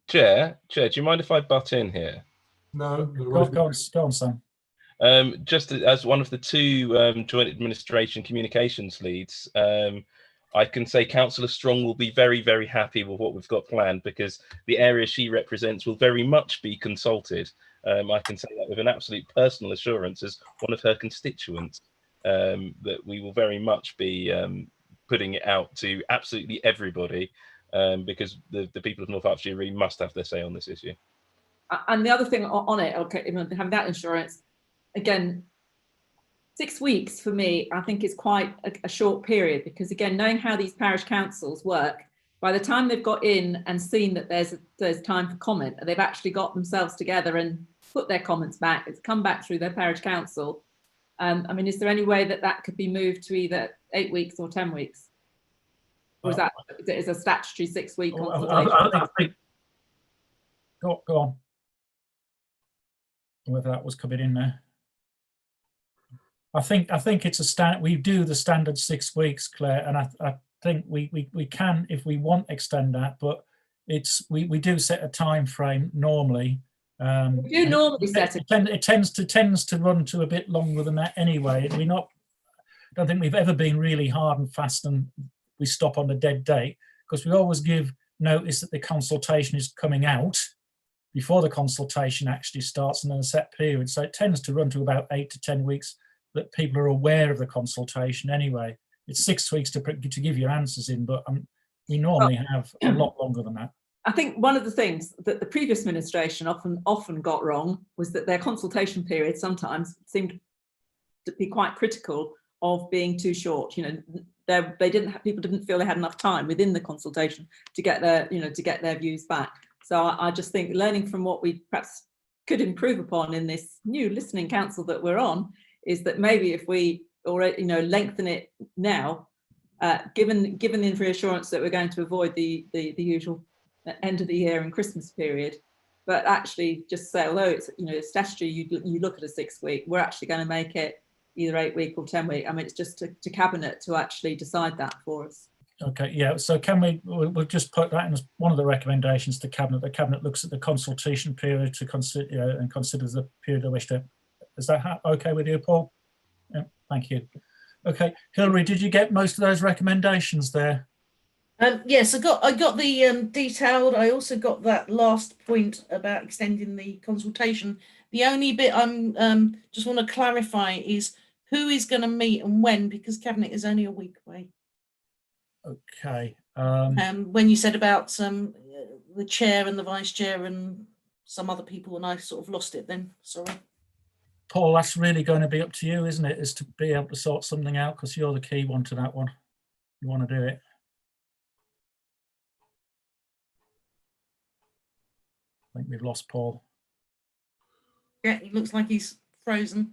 Chair, do you mind if I butt in here? No. Go on, Sam. Just as one of the two joint administration communications leads, I can say Councillor Strong will be very, very happy with what we've got planned because the area she represents will very much be consulted. I can say that with an absolute personal assurance as one of her constituents, that we will very much be putting it out to absolutely everybody because the people of North Hertfordshire really must have their say on this issue. And the other thing on it, okay, having that insurance, again, 6 weeks for me, I think is quite a short period because, again, knowing how these parish councils work, by the time they've got in and seen that there's time for comment, and they've actually got themselves together and put their comments back, it's come back through their parish council. I mean, is there any way that could be moved to either 8 weeks or 10 weeks? Or is that a statutory 6 week consultation? I think, go on. Whether that was coming in there. I think it's a standard. We do the standard 6 weeks, Claire, and I think we can, if we want, extend that. But we do set a time frame normally. We do normally set it. It tends to run to a bit longer than that anyway. I don't think we've ever been really hard and fast and we stop on the dead date because we always give notice that the consultation is coming out before the consultation actually starts and then a set period. So it tends to run to about 8 to 10 weeks that people are aware of the consultation anyway. It's 6 weeks to give your answers in, but We normally have a lot longer than that. I think one of the things that the previous administration often got wrong was that their consultation period sometimes seemed to be quite critical of being too short. You know, people didn't feel they had enough time within the consultation to get their views back. So I just think learning from what we perhaps could improve upon in this new listening council that we're on is that maybe if we already lengthen it now, given the reassurance that we're going to avoid the usual end of the year and Christmas period, but actually just say, although it's statutory, you look at a 6 week, we're actually going to make it either 8 week or 10 week. I mean, it's just to cabinet to actually decide that for us. Okay, yeah. So we'll just put that in as one of the recommendations to cabinet. The cabinet looks at the consultation period to consider and considers the period I wish to. Is that okay with you, Paul? Yeah, thank you. Okay, Hilary, did you get most of those recommendations there? Yes, I got the detailed. I also got that last point about extending the consultation. The only bit I'm just want to clarify is who is going to meet and when, because cabinet is only a week away. Okay. When you said about the chair and the vice chair and some other people, and I sort of lost it then. Sorry. Paul, that's really going to be up to you, isn't it? Is to be able to sort something out, because you're the key one to that one. You want to do it. I think we've lost Paul. Yeah, he looks like he's frozen.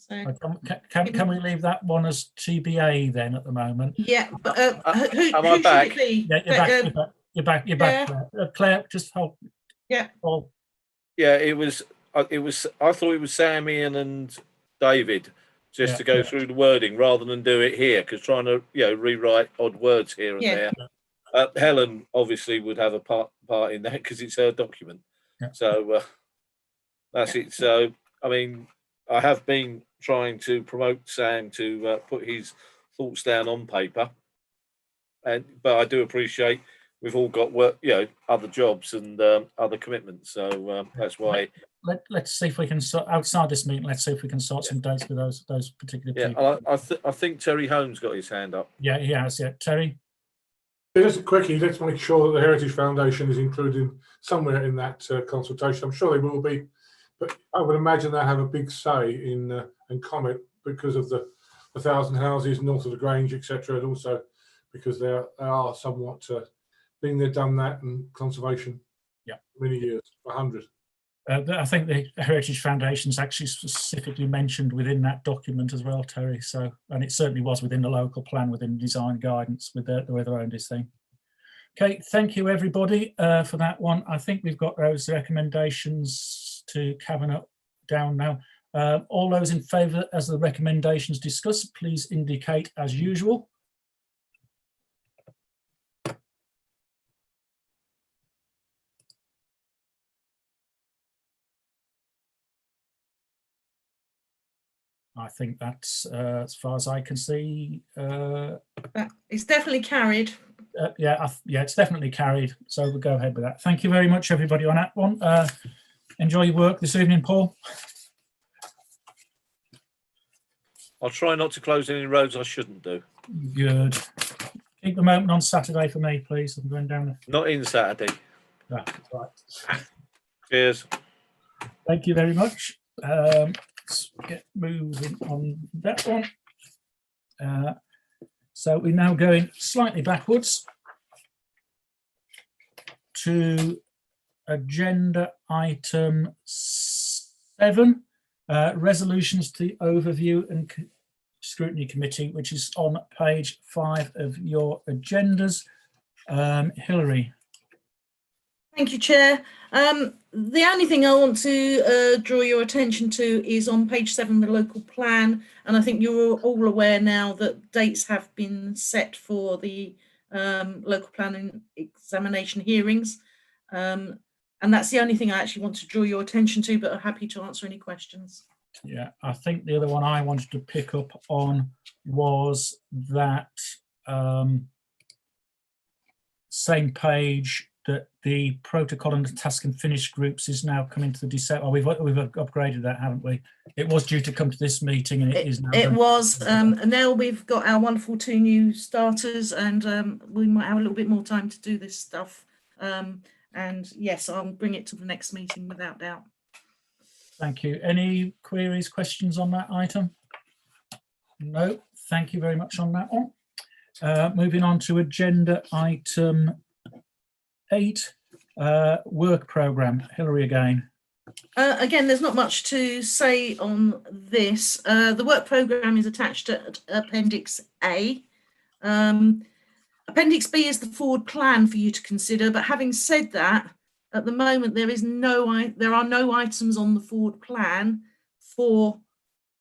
Can we leave that one as TBA then at the moment? Yeah, but who am I back? should it be? Yeah, you're back. Yeah. Claire, just hold. Yeah. Paul. Yeah, it was. I thought it was Sam, Ian, and David, just to go through the wording rather than do it here, because trying to rewrite odd words here and there. Helen obviously would have a part in that because it's her document. Yeah. So that's it. So I mean, I have been trying to promote Sam to put his thoughts down on paper, but I do appreciate we've all got work, other jobs and other commitments. So that's why. Let's see if we can sort outside this meeting. Let's see if we can sort some dates with those particular people. I think Terry Holmes got his hand up. Yeah, he has. Yeah, Terry. Just quickly, let's make sure that the Heritage Foundation is included somewhere in that consultation. I'm sure they will be, but I would imagine they have a big say in and comment because of the 1,000 houses north of the Grange, etc., and also because they are somewhat being there, done that, and conservation. Yeah, many years, 100. I think the Heritage Foundation is actually specifically mentioned within that document as well, Terry. So, and it certainly was within the local plan, within design guidance, with the way they owned this thing. Okay, thank you everybody for that one. I think we've got those recommendations to cabinet down now. All those in favour as the recommendations discussed, please indicate as usual. I think that's as far as I can see. It's definitely carried. Yeah, it's definitely carried. So we'll go ahead with that. Thank you very much, everybody, on that one. Enjoy your work this evening, Paul. I'll try not to close any roads I shouldn't do. Good. Keep them open on Saturday for me, please. I'm going down. Not in Saturday. Right. Cheers. Thank you very much. Let's get moving on that one. So we're now going slightly backwards to agenda item 7, resolutions to the overview and scrutiny committee, which is on page 5 of your agendas. Hilary. Thank you, Chair. The only thing I want to draw your attention to is on page 7, the local plan. And I think you're all aware now that dates have been set for the local planning examination hearings. And that's the only thing I actually want to draw your attention to, but I'm happy to answer any questions. Yeah, I think the other one I wanted to pick up on was that same page that the protocol and the task and finish groups is now coming to the December. Oh, we've upgraded that, haven't we? It was due to come to this meeting, and it is now. It was, and now we've got our wonderful 2 new starters, and we might have a little bit more time to do this stuff. And yes, I'll bring it to the next meeting without doubt. Thank you. Any queries, questions on that item? No, thank you very much on that one. Moving on to agenda item 8, work programme. Hilary again. Again, there's not much to say on this. The work programme is attached to Appendix A. Appendix B is the forward plan for you to consider, but having said that, at the moment there are no items on the forward plan for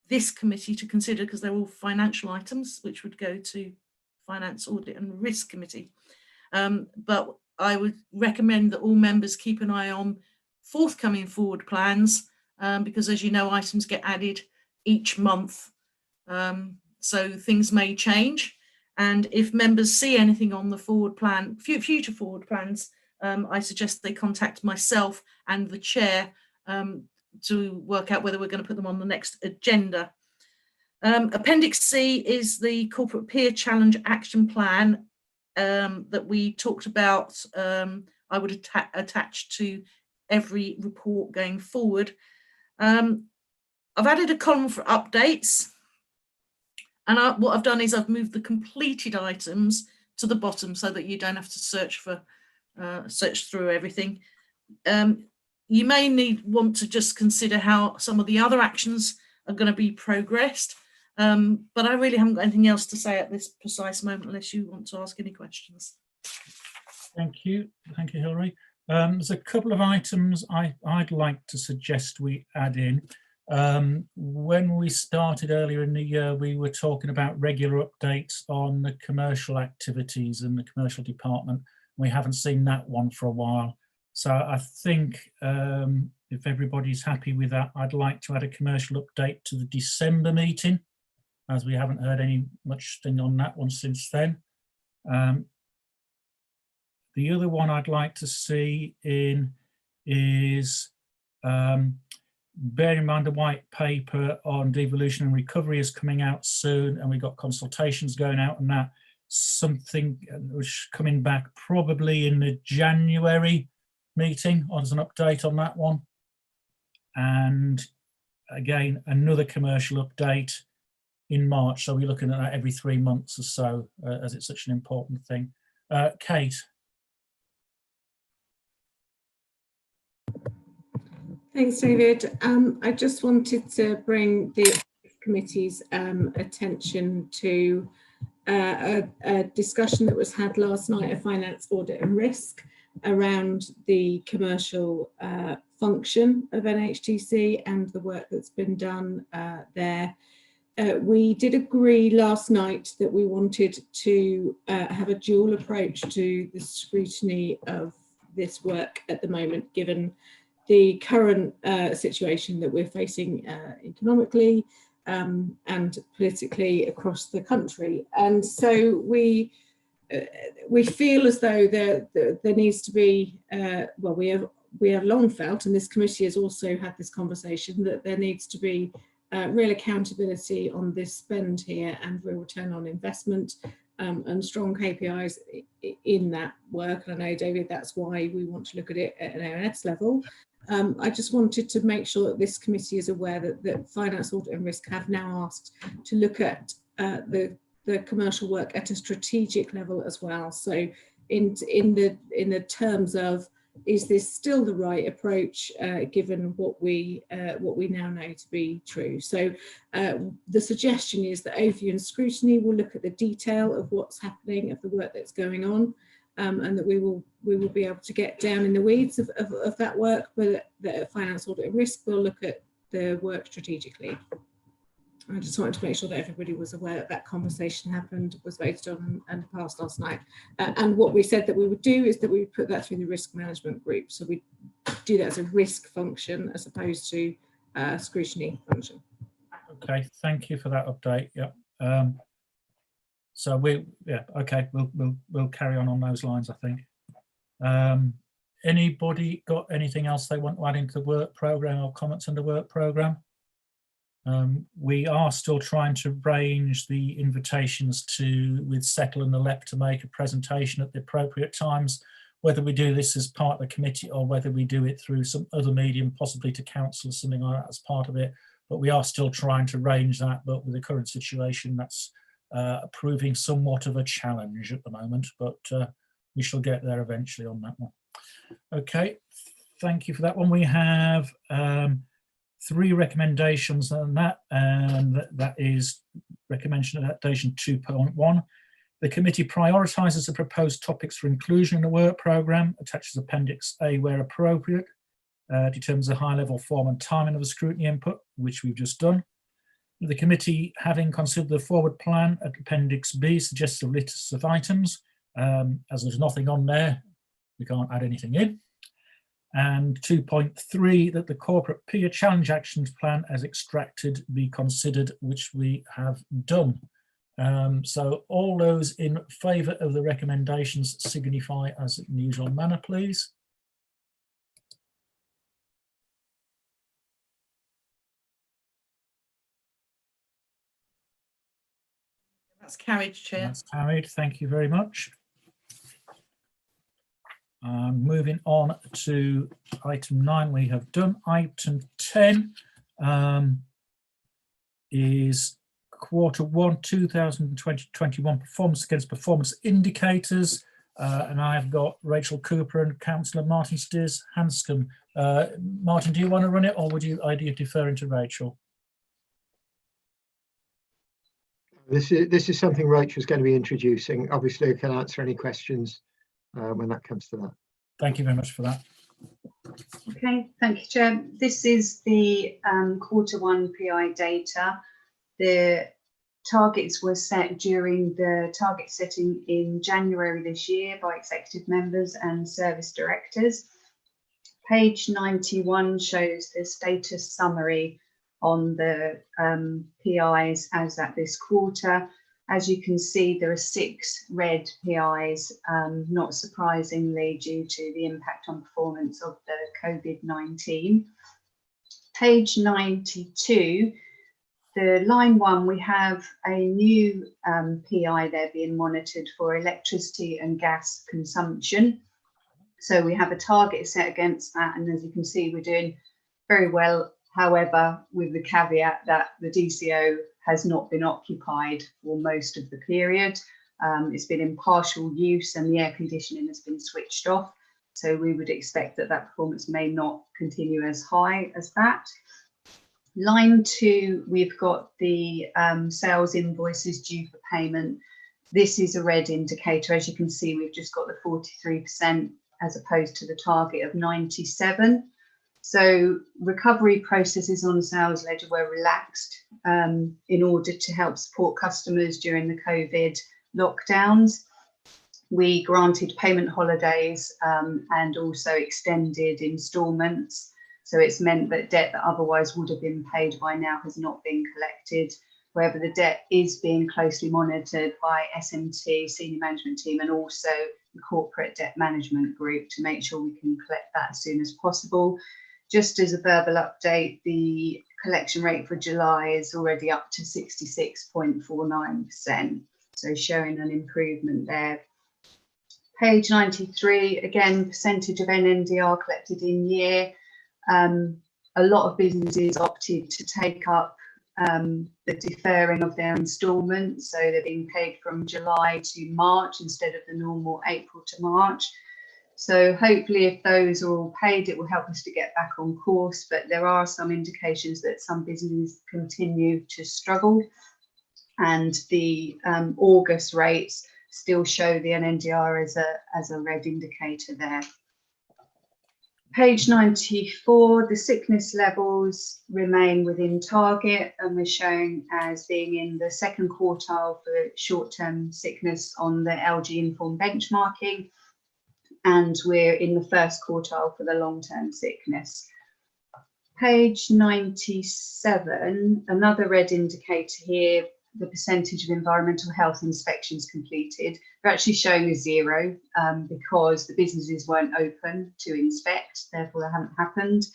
this committee to consider, because they're all financial items which would go to Finance, Audit and Risk Committee. But I would recommend that all members keep an eye on forthcoming forward plans, because as you know, items get added each month, so things may change. And if members see anything on the forward plan, future forward plans, I suggest they contact myself and the chair to work out whether we're going to put them on the next agenda. Appendix C is the Corporate Peer Challenge Action Plan that we talked about. I would attach to every report going forward. I've added a column for updates, and what I've done is I've moved the completed items to the bottom so that you don't have to search through everything. You may want to just consider how some of the other actions are going to be progressed, but I really haven't got anything else to say at this precise moment, unless you want to ask any questions. Thank you, Hilary. There's a couple of items I'd like to suggest we add in. When we started earlier in the year, we were talking about regular updates on the commercial activities and the commercial department. We haven't seen that one for a while. So I think if everybody's happy with that, I'd like to add a commercial update to the December meeting, as we haven't heard much thing on that one since then. The other one I'd like to see in is, bear in mind the white paper on devolution and recovery is coming out soon, and we've got consultations going out on that. Something which coming back probably in the January meeting as an update on that one. And again, another commercial update in March. So we're looking at that every 3 months or so, as it's such an important thing. Kate. Thanks, David. I just wanted to bring the committee's attention to a discussion that was had last night at Finance, Audit and Risk around the commercial function of NHTC and the work that's been done there. We did agree last night that we wanted to have a dual approach to the scrutiny of this work at the moment, given the current situation that we're facing economically and politically across the country. And so we feel as though there needs to be, well, we have long felt, and this committee has also had this conversation, that there needs to be real accountability on this spend here and real return on investment, and strong KPIs in that work. And I know, David, that's why we want to look at it at an ONS level. I just wanted to make sure that this committee is aware that Finance, Audit and Risk have now asked to look at the commercial work at a strategic level as well. So in the terms of, is this still the right approach given what we now know to be true? So the suggestion is that overview and scrutiny will look at the detail of what's happening, of the work that's going on, and that we will be able to get down in the weeds of that work, but that Finance, Audit and Risk will look at the work strategically. I just wanted to make sure that everybody was aware that that conversation happened, was voted on and passed last night. And what we said that we would do is that we would put that through the risk management group. So we do that as a risk function as opposed to a scrutiny function. Okay, thank you for that update. Yeah. So we'll carry on those lines, I think. Anybody got anything else they want to add into the work programme or comments on the work programme? We are still trying to arrange the invitations with Settle and the LEP to make a presentation at the appropriate times. Whether we do this as part of the committee or whether we do it through some other medium, possibly to council or something like that as part of it. But we are still trying to arrange that. But with the current situation, that's proving somewhat of a challenge at the moment. But we shall get there eventually on that one. Okay, thank you for that one. We have 3 recommendations on that, and that is recommendation 2.1. The committee prioritises the proposed topics for inclusion in the work programme, attaches Appendix A where appropriate, determines the high-level form and timing of the scrutiny input, which we've just done. The committee, having considered the forward plan at Appendix B, suggests a list of items. As there's nothing on there, we can't add anything in. And 2.3, that the corporate peer challenge actions plan as extracted be considered, which we have done. So all those in favour of the recommendations signify as in the usual manner, please. That's carried, Chair. That's carried. Thank you very much. Moving on to item 9, we have done. Item 10 is Q1 2020-21 performance against performance indicators, and I've got Rachel Cooper and Councillor Martin Steers Hanscom. Martin, do you want to run it, or would you idea deferring to Rachel? This is something Rachel's going to be introducing. Obviously, I can answer any questions when that comes to that. Thank you very much for that. Okay, thank you, Chair. This is the Q1 PI data. The targets were set during the target setting in January this year by executive members and service directors. Page 91 shows the status summary on the PIs as at this quarter. As you can see, there are 6 red PIs, not surprisingly due to the impact on performance of the COVID-19. Page 92, the line 1, we have a new PI there being monitored for electricity and gas consumption. So we have a target set against that, and as you can see, we're doing very well. However, with the caveat that the DCO has not been occupied for most of the period. It's been in partial use and the air conditioning has been switched off. So we would expect that that performance may not continue as high as that. Line 2, we've got the sales invoices due for payment. This is a red indicator. As you can see, we've just got the 43% as opposed to the target of 97%. So recovery processes on sales ledger were relaxed in order to help support customers during the COVID lockdowns. We granted payment holidays and also extended instalments. So it's meant that debt that otherwise would have been paid by now has not been collected. However, the debt is being closely monitored by SMT, senior management team, and also the corporate debt management group to make sure we can collect that as soon as possible. Just as a verbal update, the collection rate for July is already up to 66.49%, so showing an improvement there. Page 93, again, percentage of NNDR collected in year. A lot of businesses opted to take up the deferring of their instalments, so they're being paid from July to March instead of the normal April to March. So hopefully if those are all paid, it will help us to get back on course, but there are some indications that some businesses continue to struggle, and the August rates still show the NNDR as a red indicator there. Page 94, the sickness levels remain within target, and we're showing as being in the second quartile for short-term sickness on the LG informed benchmarking, and we're in the first quartile for the long-term sickness. Page 97, another red indicator here, the percentage of environmental health inspections completed. They're actually showing a 0 because the businesses weren't open to inspect, therefore they haven't happened.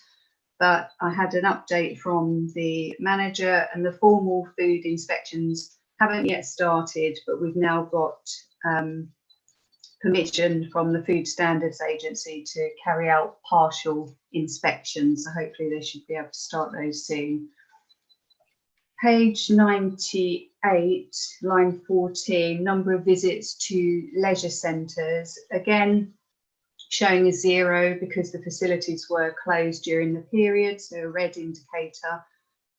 But I had an update from the manager, and the formal food inspections haven't yet started, but we've now got permission from the Food Standards Agency to carry out partial inspections. So hopefully they should be able to start those soon. Page 98, line 14, number of visits to leisure centres. Again, showing a 0 because the facilities were closed during the period, so a red indicator.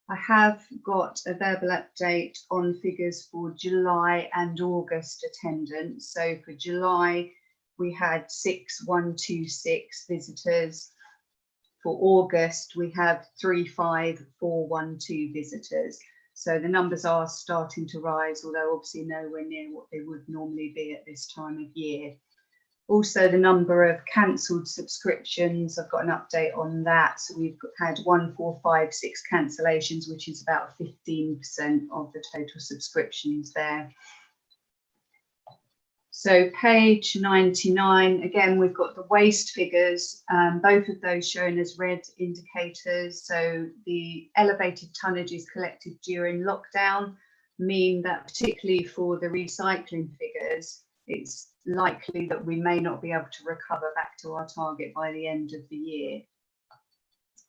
I have got a verbal update on figures for July and August attendance. So for July, we had 6,126 visitors. For August, we have 3,5,412 visitors. So the numbers are starting to rise, although obviously nowhere near what they would normally be at this time of year. Also, the number of cancelled subscriptions, I've got an update on that. So we've had 1,456 cancellations, which is about 15% of the total subscriptions there. So page 99, again, we've got the waste figures, both of those shown as red indicators. So the elevated tonnages collected during lockdown mean that particularly for the recycling figures, it's likely that we may not be able to recover back to our target by the end of the year.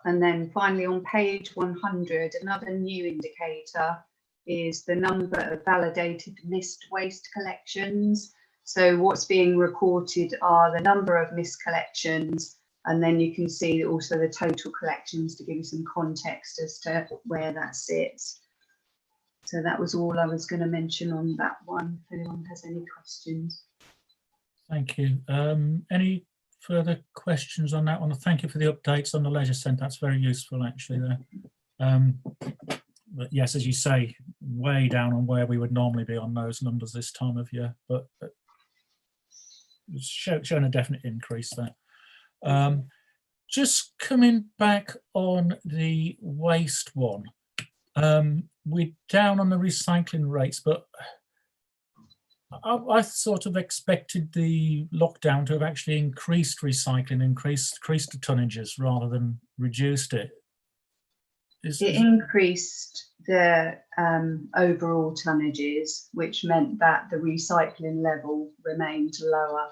And then finally on page 100, another new indicator is the number of validated missed waste collections. So what's being reported are the number of missed collections, and then you can see also the total collections to give you some context as to where that sits. So that was all I was going to mention on that one, if anyone has any questions. Thank you. Any further questions on that one? Thank you for the updates on the leisure centre. That's very useful actually there. But yes, as you say, way down on where we would normally be on those numbers this time of year, but it's shown a definite increase there. Just coming back on the waste one, we're down on the recycling rates, but I sort of expected the lockdown to have actually increased recycling, increased the tonnages rather than reduced it. It increased the overall tonnages, which meant that the recycling level remained lower.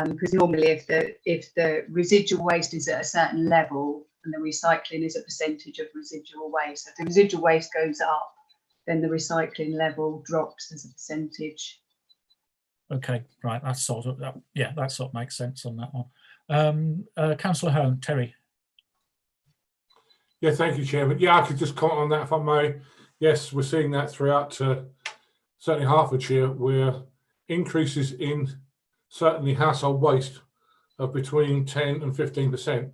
Because normally if the residual waste is at a certain level and the recycling is a percentage of residual waste, if the residual waste goes up, then the recycling level drops as a percentage. Okay, right, that's sort of, yeah, that sort of makes sense on that one. Councillor Hone, Terry. Yeah, thank you, Chairman. Yeah, I could just comment on that if I may. Yes, we're seeing that throughout certainly Hertfordshire, where increases in certainly household waste of between 10 and 15%,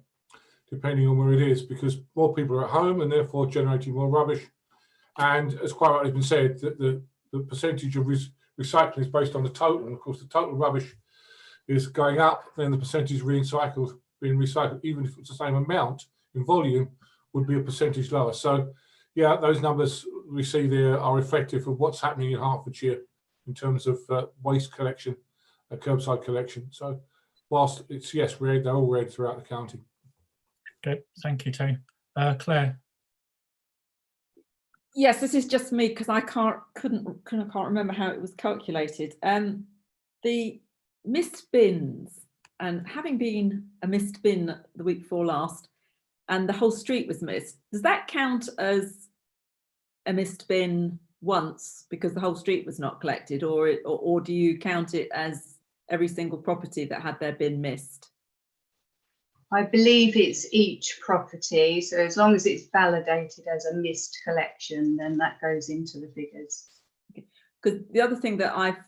depending on where it is, because more people are at home and therefore generating more rubbish. And as quite rightly been said, that the percentage of recycling is based on the total. And of course, the total rubbish is going up, then the percentage being recycled, even if it's the same amount in volume, would be a percentage lower. So yeah, those numbers we see there are reflective of what's happening in Hertfordshire in terms of waste collection, curbside collection. So whilst it's, yes, red, they're all red throughout the county. Okay, thank you, Terry. Claire. Yes, this is just me because I can't remember how it was calculated. The missed bins, and having been a missed bin the week before last, and the whole street was missed, does that count as a missed bin once because the whole street was not collected, or do you count it as every single property that had their bin missed? I believe it's each property, so as long as it's validated as a missed collection, then that goes into the figures. Because the other thing that I've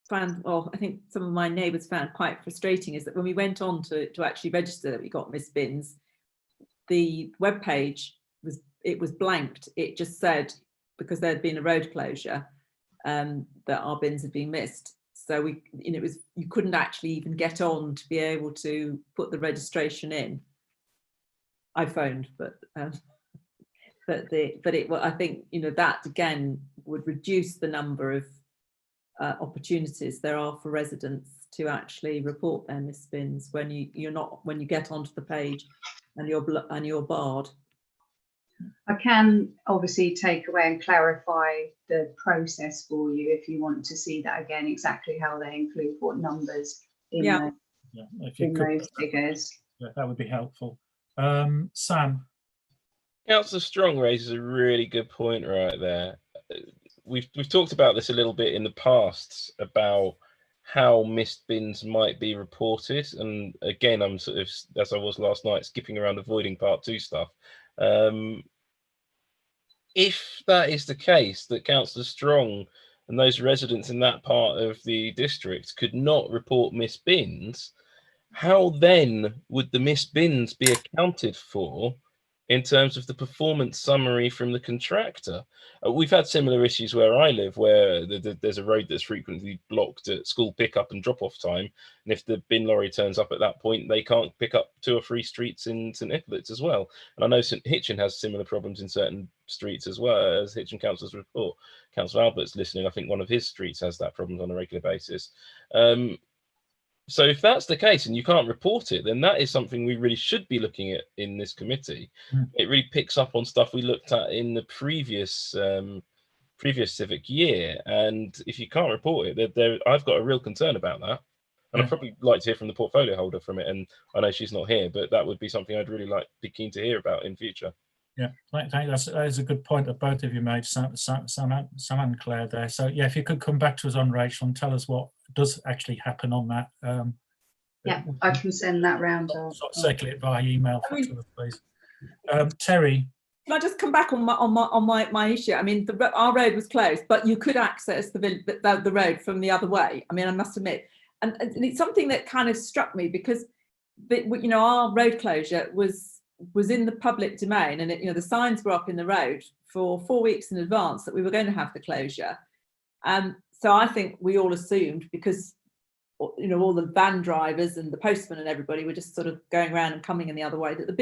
found, or I think some of my neighbours found quite frustrating, is that when we went on to actually register that we got missed bins, the web page was blanked. It just said, because there had been a road closure, that our bins had been missed. So you couldn't actually even get on to be able to put the registration in. I phoned, but I think, you know, that again would reduce the number of opportunities there are for residents to actually report their missed bins when you get onto the page and you're barred. I can obviously take away and clarify the process for you if you want to see that again, exactly how they include what numbers in, those figures. Yeah, that would be helpful. Sam. Councillor Strong raises a really good point right there. We've talked about this a little bit in the past about how missed bins might be reported, and again, I'm sort of, as I was last night, skipping around avoiding part 2 stuff. If that is the case, that Councillor Strong and those residents in that part of the district could not report missed bins, how then would the missed bins be accounted for in terms of the performance summary from the contractor? We've had similar issues where I live, where there's a road that's frequently blocked at school pickup and drop-off time, and if the bin lorry turns up at that point, they can't pick up 2 or 3 streets in St Hippolytes as well. And I know St Hitchin has similar problems in certain streets as well, as Hitchin Councillors report. Councillor Albert's listening, I think one of his streets has that problem on a regular basis. So if that's the case and you can't report it, then that is something we really should be looking at in this committee. It really picks up on stuff we looked at in the previous civic year, and if you can't report it, I've got a real concern about that. And I'd probably like to hear from the portfolio holder from it, and I know she's not here, but that would be something I'd really be keen to hear about in future. Yeah, that is a good point that both of you made, Sam and Claire there. So yeah, if you could come back to us on Rachel and tell us what does actually happen on that. Yeah, I can send that round. Circulate via email, to us, please. Terry. Can I just come back on my issue? I mean, our road was closed, but you could access the road from the other way. I mean, I must admit, and it's something that kind of struck me, because our road closure was in the public domain, and the signs were up in the road for 4 weeks in advance that we were going to have the closure. So I think we all assumed, because all the van drivers and the postmen and everybody were just sort of going around and coming in the other way, that the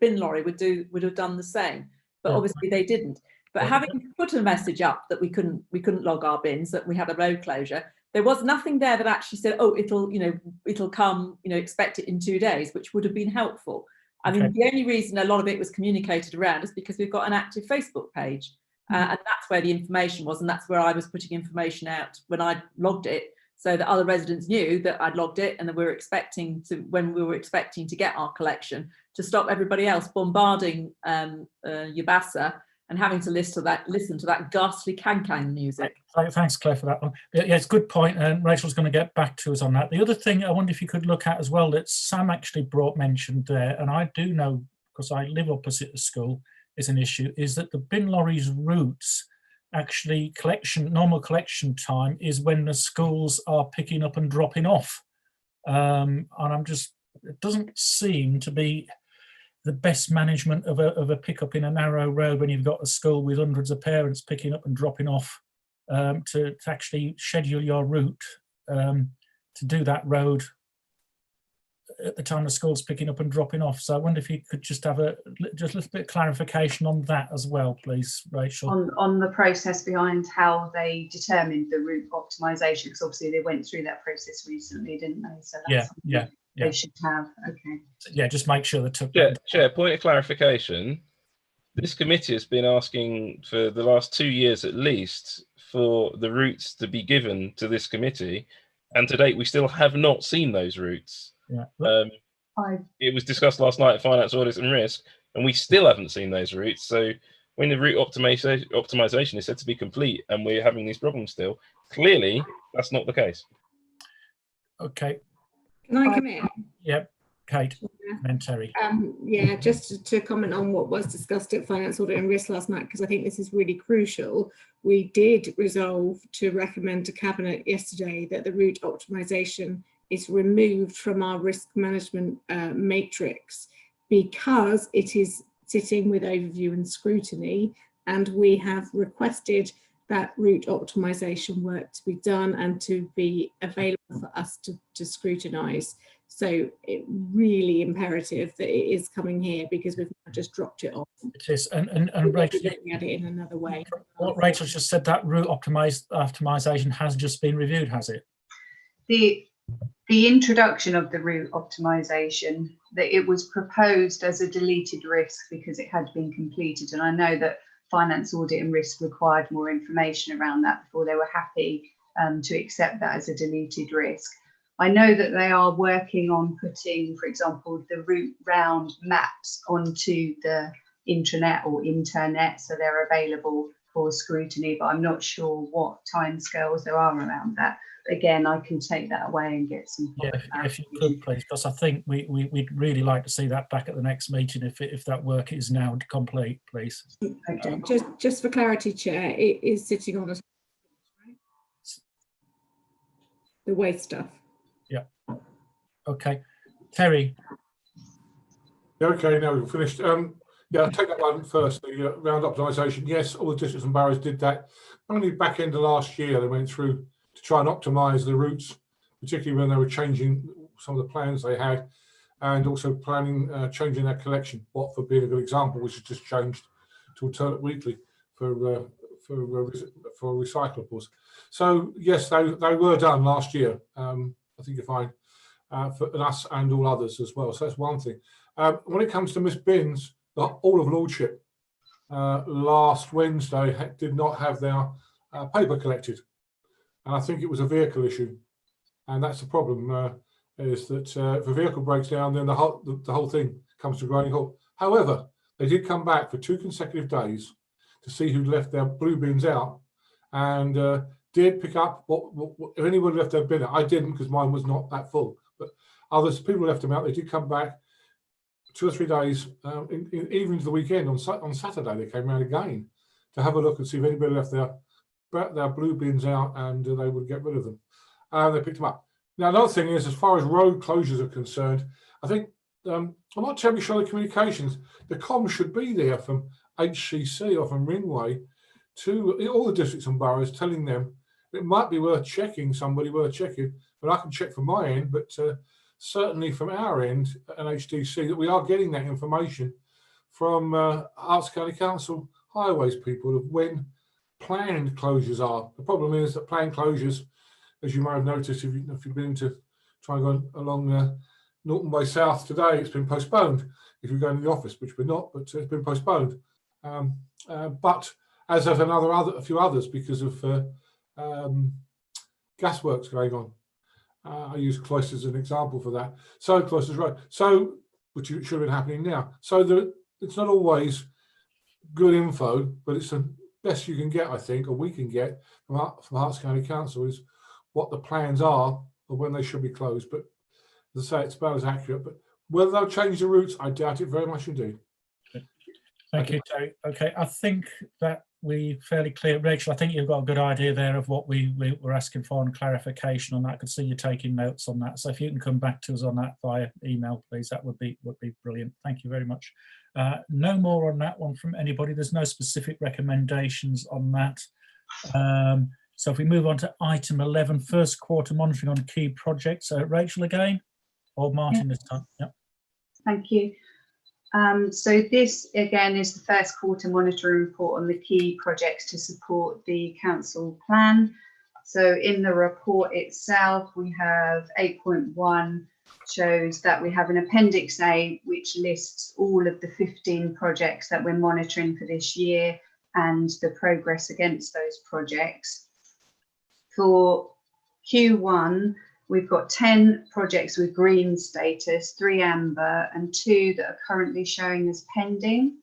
bin lorry would have done the same, but obviously they didn't. But having put a message up that we couldn't log our bins, that we had a road closure, there was nothing there that actually said, oh, it'll come, expect it in 2 days, which would have been helpful. I mean, the only reason a lot of it was communicated around is because we've got an active Facebook page, and that's where the information was, and that's where I was putting information out when I logged it, so that other residents knew that I'd logged it, and that when we were expecting to get our collection, to stop everybody else bombarding Yabassa and having to listen to that ghastly can music. Thanks, Claire, for that one. Yeah, it's a good point, and Rachel's going to get back to us on that. The other thing I wonder if you could look at as well, that Sam actually mentioned there, and I do know because I live opposite the school, is an issue, is that the bin lorry's routes, actually normal collection time is when the schools are picking up and dropping off. And it doesn't seem to be the best management of a pickup in a narrow road when you've got a school with hundreds of parents picking up and dropping off, to actually schedule your route to do that road at the time the school's picking up and dropping off. So I wonder if you could just have a little bit of clarification on that as well, please, Rachel. On the process behind how they determined the route optimization, because obviously they went through that process recently, didn't they? So that's they should have. Okay. Yeah, just make sure they took. Chair, point of clarification. This committee has been asking for the last 2 years at least for the routes to be given to this committee, and to date we still have not seen those routes. Yeah. It was discussed last night at Finance, Audit and Risk, and we still haven't seen those routes. So when the route optimization is said to be complete and we're having these problems still, clearly that's not the case. Okay. Can I come in? Yep. Kate, and Terry. Yeah, just to comment on what was discussed at Finance, Audit and Risk last night, because I think this is really crucial. We did resolve to recommend to Cabinet yesterday that the route optimization is removed from our risk management matrix, because it is sitting with overview and scrutiny, and we have requested that route optimization work to be done and to be available for us to scrutinise. So it's really imperative that it is coming here, because we've not just dropped it off. It is, and Rachel, looking at it in another way. What Rachel just said, that route optimization has just been reviewed, has it? The introduction of the route optimization, that it was proposed as a deleted risk because it had been completed, and I know that finance, audit and risk required more information around that before they were happy to accept that as a deleted risk. I know that they are working on putting, for example, the route round maps onto the intranet or internet, so they're available for scrutiny, but I'm not sure what timescales there are around that. Again, I can take that away and get some. Yeah, if you could please, because I think we'd really like to see that back at the next meeting if that work is now complete, please. Okay. Just for clarity, Chair, it is sitting on a, right? The waste stuff. Yeah. Okay, Terry. Yeah, okay, now we've finished. Yeah, I'll take that one first. The round optimisation. Yes, all the districts and boroughs did that. Only back end of last year, they went through to try and optimise the routes, particularly when they were changing some of the plans they had, and also planning changing their collection. Watford being a good example, which has just changed to alternate weekly for recyclables. So yes, they were done last year. I think you're fine for us and all others as well. So that's one thing. When it comes to Miss Binns, all of Lordship last Wednesday did not have their paper collected. And I think it was a vehicle issue, and that's the problem. Is that if a vehicle breaks down, then the whole thing comes to a grinding halt. However, they did come back for 2 consecutive days to see who left their blue bins out, and did pick up if anyone left their bin out. I didn't, because mine was not that full, but people left them out. They did come back 2 or 3 days, even to the weekend. On Saturday, they came around again to have a look and see if anybody left their blue bins out, and they would get rid of them. They picked them up. Now, another thing is, as far as road closures are concerned, I think I'm not terribly sure the communications, the comms should be there from HCC or from Ringway to all the districts and boroughs, telling them it might be worth checking, but I can check from my end, but certainly from our end at HDC, that we are getting that information from Herts County Council highways people of when planned closures are. The problem is that planned closures, as you might have noticed if you've been to try and go along Norton Way South today, it's been postponed. If you're going to the office, which we're not, but it's been postponed. But as have a few others, because of gas works going on. I use Cloisters as an example for that. So Cloisters Road, which should have been happening now. So it's not always good info, but it's the best you can get, I think, or we can get from Herts County Council, is what the plans are or when they should be closed. But as I say, it's about as accurate. But whether they'll change the routes, I doubt it very much indeed. Thank you, Terry. Okay, I think that we're fairly clear. Rachel, I think you've got a good idea there of what we were asking for and clarification on that. I could see you taking notes on that. So if you can come back to us on that via email, please, that would be brilliant. Thank you very much. No more on that one from anybody. There's no specific recommendations on that. So if we move on to item 11, first quarter monitoring on key projects. Rachel again, or Martin this time? Yep. Thank you. So this again is the first quarter monitoring report on the key projects to support the council plan. So in the report itself, we have 8.1 shows that we have an appendix A, which lists all of the 15 projects that we're monitoring for this year and the progress against those projects. For Q1, we've got 10 projects with green status, 3 amber, and 2 that are currently showing as pending.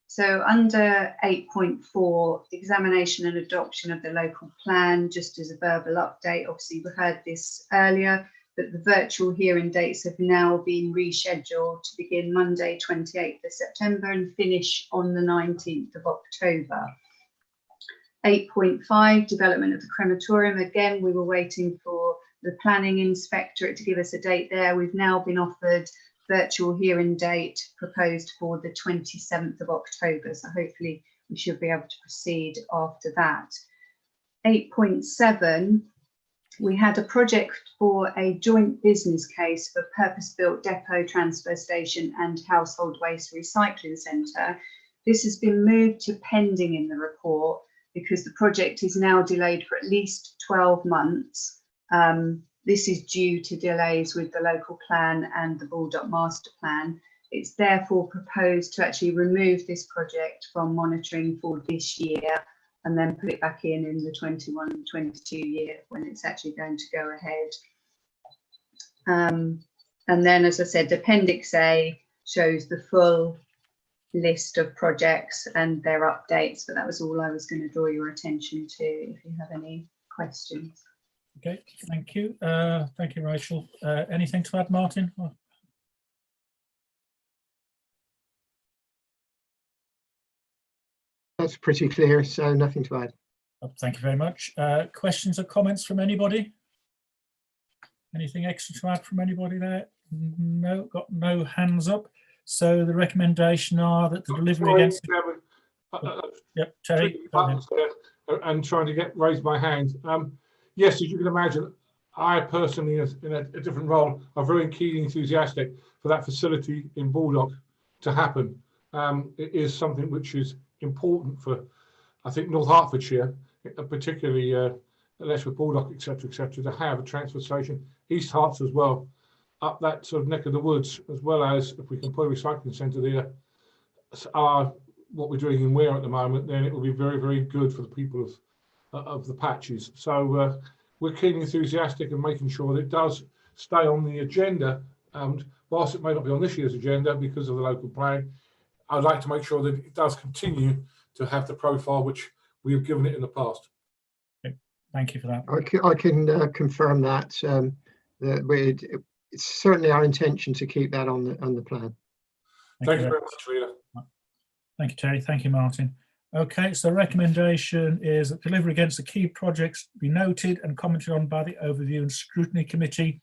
So under 8.4, examination and adoption of the local plan, just as a verbal update. Obviously, we heard this earlier, but the virtual hearing dates have now been rescheduled to begin Monday, 28th of September and finish on the 19th of October. 8.5, development of the crematorium. Again, we were waiting for the planning inspectorate to give us a date there. We've now been offered virtual hearing date proposed for the 27th of October. So hopefully we should be able to proceed after that. 8.7, we had a project for a joint business case for purpose-built depot, transfer station and household waste recycling centre. This has been moved to pending in the report because the project is now delayed for at least 12 months. This is due to delays with the local plan and the Baldock master plan. It's therefore proposed to actually remove this project from monitoring for this year and then put it back in the 21-22 year when it's actually going to go ahead. And then, as I said, Appendix A shows the full list of projects and their updates, but that was all I was going to draw your attention to if you have any questions. Okay, thank you. Thank you, Rachel. Anything to add, Martin? That's pretty clear, so nothing to add. Thank you very much. Questions or comments from anybody? Anything extra to add from anybody there? No, got no hands up. So the recommendation are that the delivery against... Yep, Terry. And trying to raise my hand. Yes, as you can imagine, I personally, in a different role, are very keen and enthusiastic for that facility in Baldock to happen. It is something which is important for, I think, North Hertfordshire, particularly Letchworth, Baldock, etc., to have a transfer station, East Herts as well, up that sort of neck of the woods, as well as if we can put a recycling centre there, what we're doing in Weir at the moment, then it will be very, very good for the people of the patches. So we're keen and enthusiastic in making sure that it does stay on the agenda. Whilst it may not be on this year's agenda because of the local plan, I'd like to make sure that it does continue to have the profile which we have given it in the past. Okay. Thank you for that. I can confirm that. It's certainly our intention to keep that on the plan. Thank you very much, Rita. Thank you, Terry. Thank you, Martin. Okay, so the recommendation is that delivery against the key projects be noted and commented on by the Overview and Scrutiny Committee,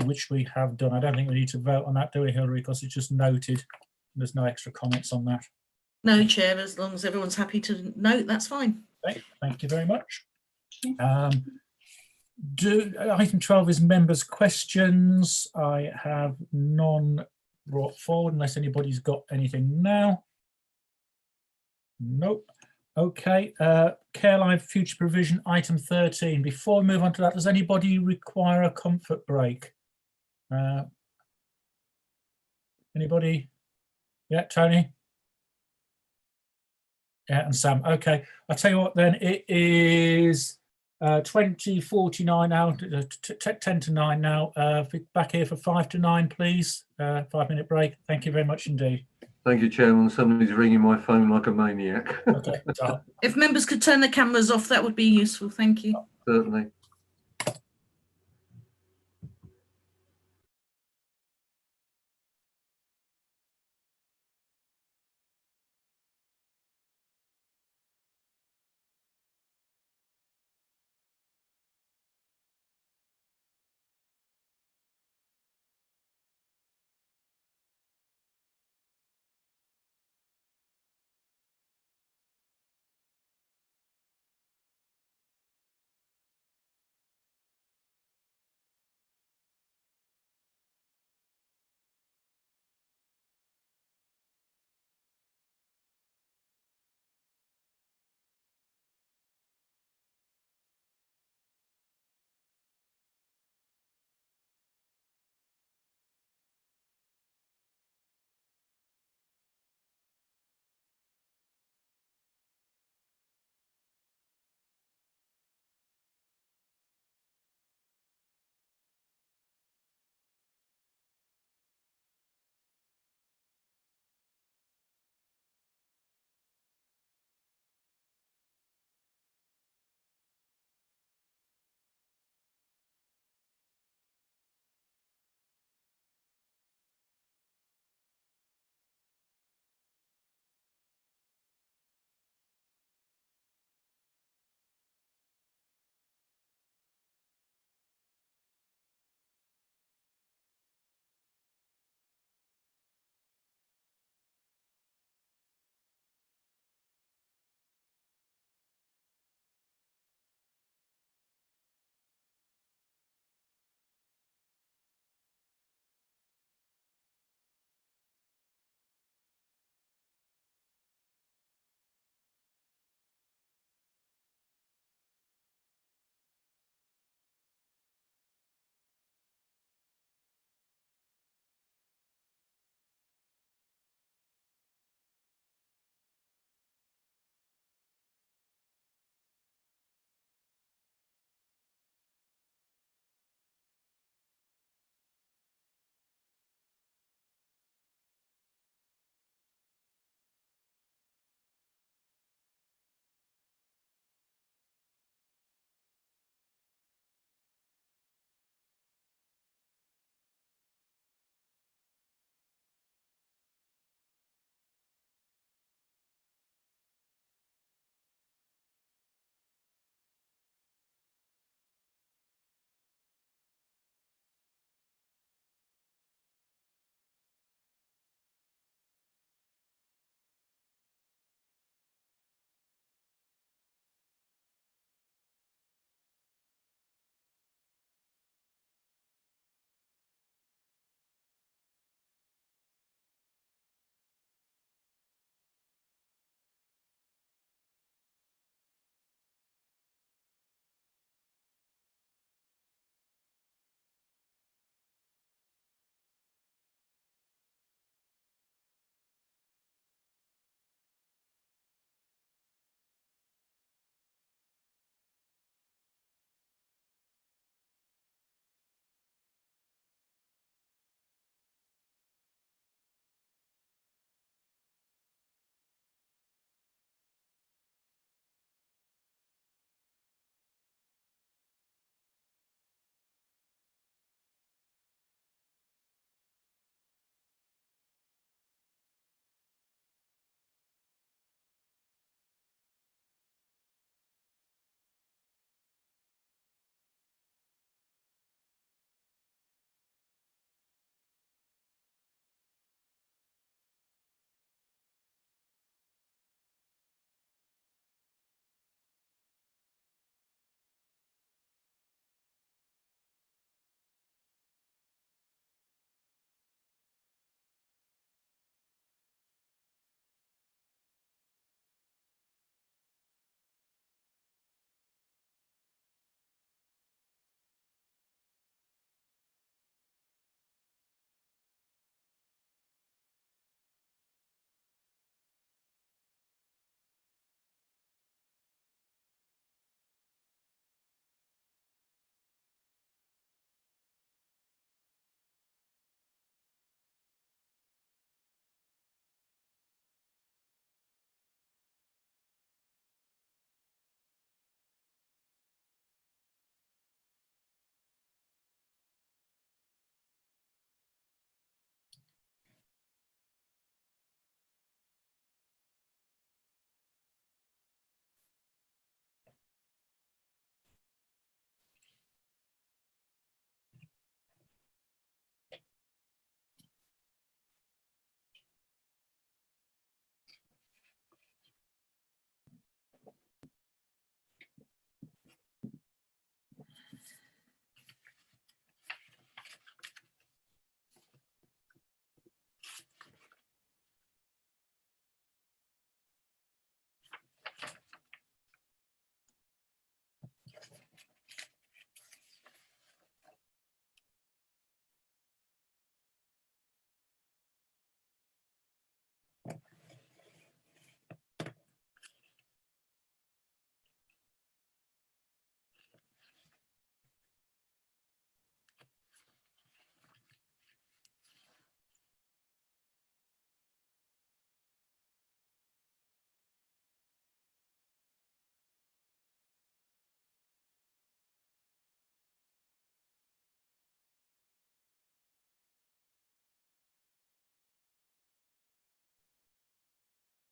which we have done. I don't think we need to vote on that, do we, Hilary, because it's just noted. There's no extra comments on that. No, Chair, as long as everyone's happy to note, that's fine. Okay, thank you very much. Item 12 is members' questions. I have none brought forward unless anybody's got anything now. Nope. Okay. Care Life Future Provision, item 13. Before we move on to that, does anybody require a comfort break? Anybody? Yeah, Tony? Yeah, and Sam. Okay. I'll tell you what then, it is 20:49 now, 10 to 9 now. Back here for 5 to 9, please. 5-minute break. Thank you very much indeed. Thank you, Chairman. Somebody's ringing my phone like a maniac. Okay. If members could turn the cameras off, that would be useful. Thank you. Certainly.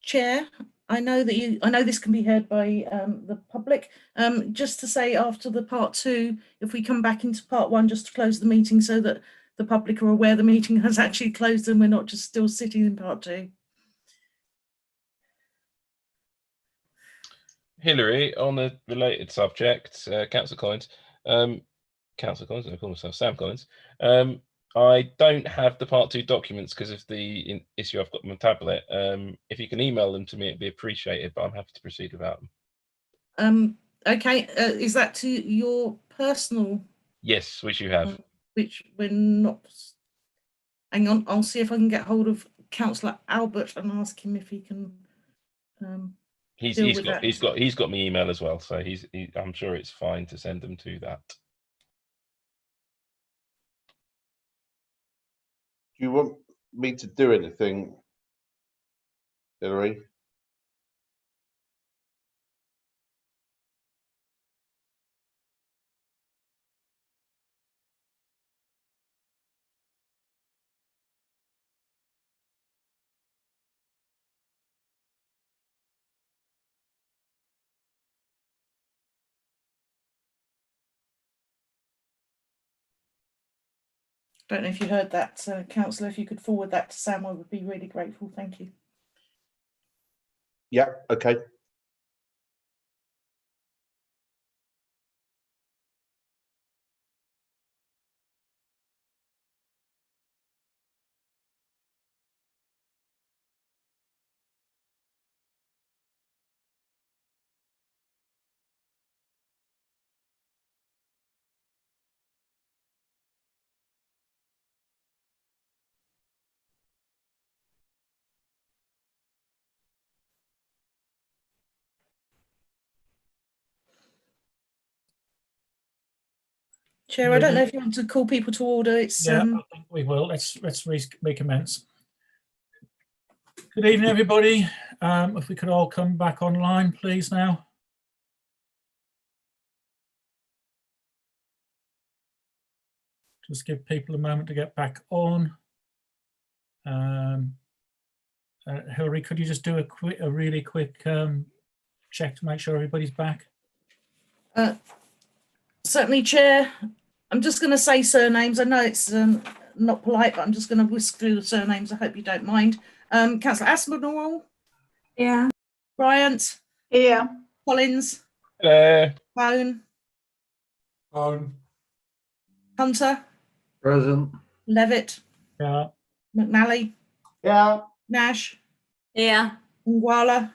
Chair, I know this can be heard by the public. Just to say, after the part 2, if we come back into part 1, just to close the meeting so that the public are aware the meeting has actually closed and we're not just still sitting in part 2. Hilary, on the related subject, Councillor Collins, I call myself Sam Collins. I don't have the part 2 documents because of the issue I've got on my tablet. If you can email them to me, it'd be appreciated, but I'm happy to proceed without them. Okay, is that to your personal? Yes, which you have. Which we're not. Hang on, I'll see if I can get hold of Councillor Albert and ask him if he can. He's got me email as well, so I'm sure it's fine to send them to that. Do you want me to do anything, Hilary? Don't know if you heard that, Councillor. If you could forward that to Sam, I would be really grateful. Thank you. Yeah, okay. Chair, I don't know if you want to call people to order. It's I think we will. Let's recommence. Good evening, everybody. If we could all come back online, please, now. Just give people a moment to get back on. Hilary, could you just do a really quick check to make sure everybody's back? Certainly, Chair. I'm just going to say surnames. I know it's not polite, but I'm just going to whisk through the surnames. I hope you don't mind. Councillor Aspinall. Yeah. Bryant. Here. Collins. Bone. Hunter. Present. Levitt. Yeah. McNally. Yeah. Nash. Yeah. Ngwala.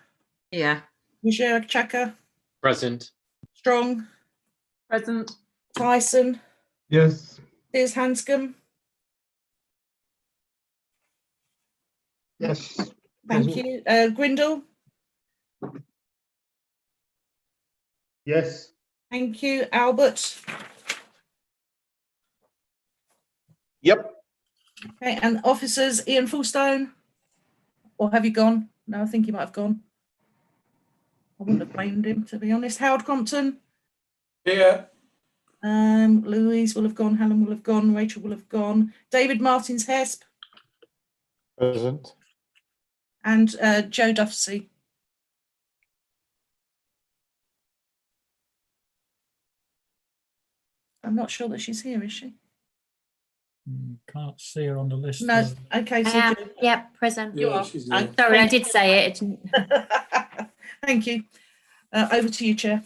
Yeah. Mujia Chaka. Present. Strong. Present. Tyson. Yes. Piers Hanscom. Yes. Thank you. Grindle. Yes. Thank you. Albert. Yep. Okay, and officers, Ian Fullstone. Or have you gone? No, I think he might have gone. I wouldn't have blamed him, to be honest. Howard Crompton. Yeah. Louise will have gone. Helen will have gone. Rachel will have gone. David Martins Hesp. Present. And Joe Duffsey. I'm not sure that she's here, is she? Can't see her on the list. No. Okay. So Yep, present. You are. Sorry, I did say it. Thank you. Over to you, Chair.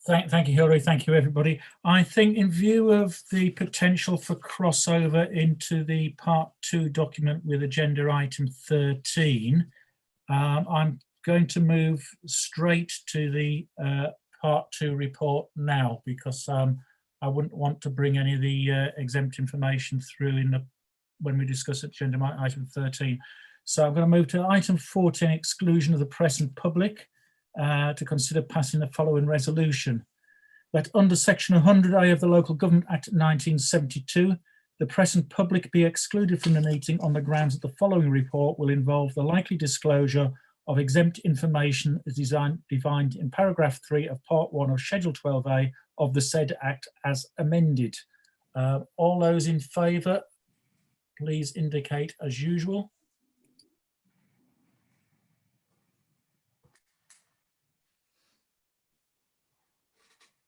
Thank you, Hilary. Thank you, everybody. I think in view of the potential for crossover into the part 2 document with agenda item 13, I'm going to move straight to the part 2 report now, because I wouldn't want to bring any of the exempt information through when we discuss agenda item 13. So I'm going to move to item 14, exclusion of the press and public, to consider passing the following resolution. That under section 100A of the Local Government Act 1972, the press and public be excluded from the meeting on the grounds that the following report will involve the likely disclosure of exempt information as defined in paragraph 3 of part 1 of schedule 12A of the said act as amended. All those in favour, please indicate as usual.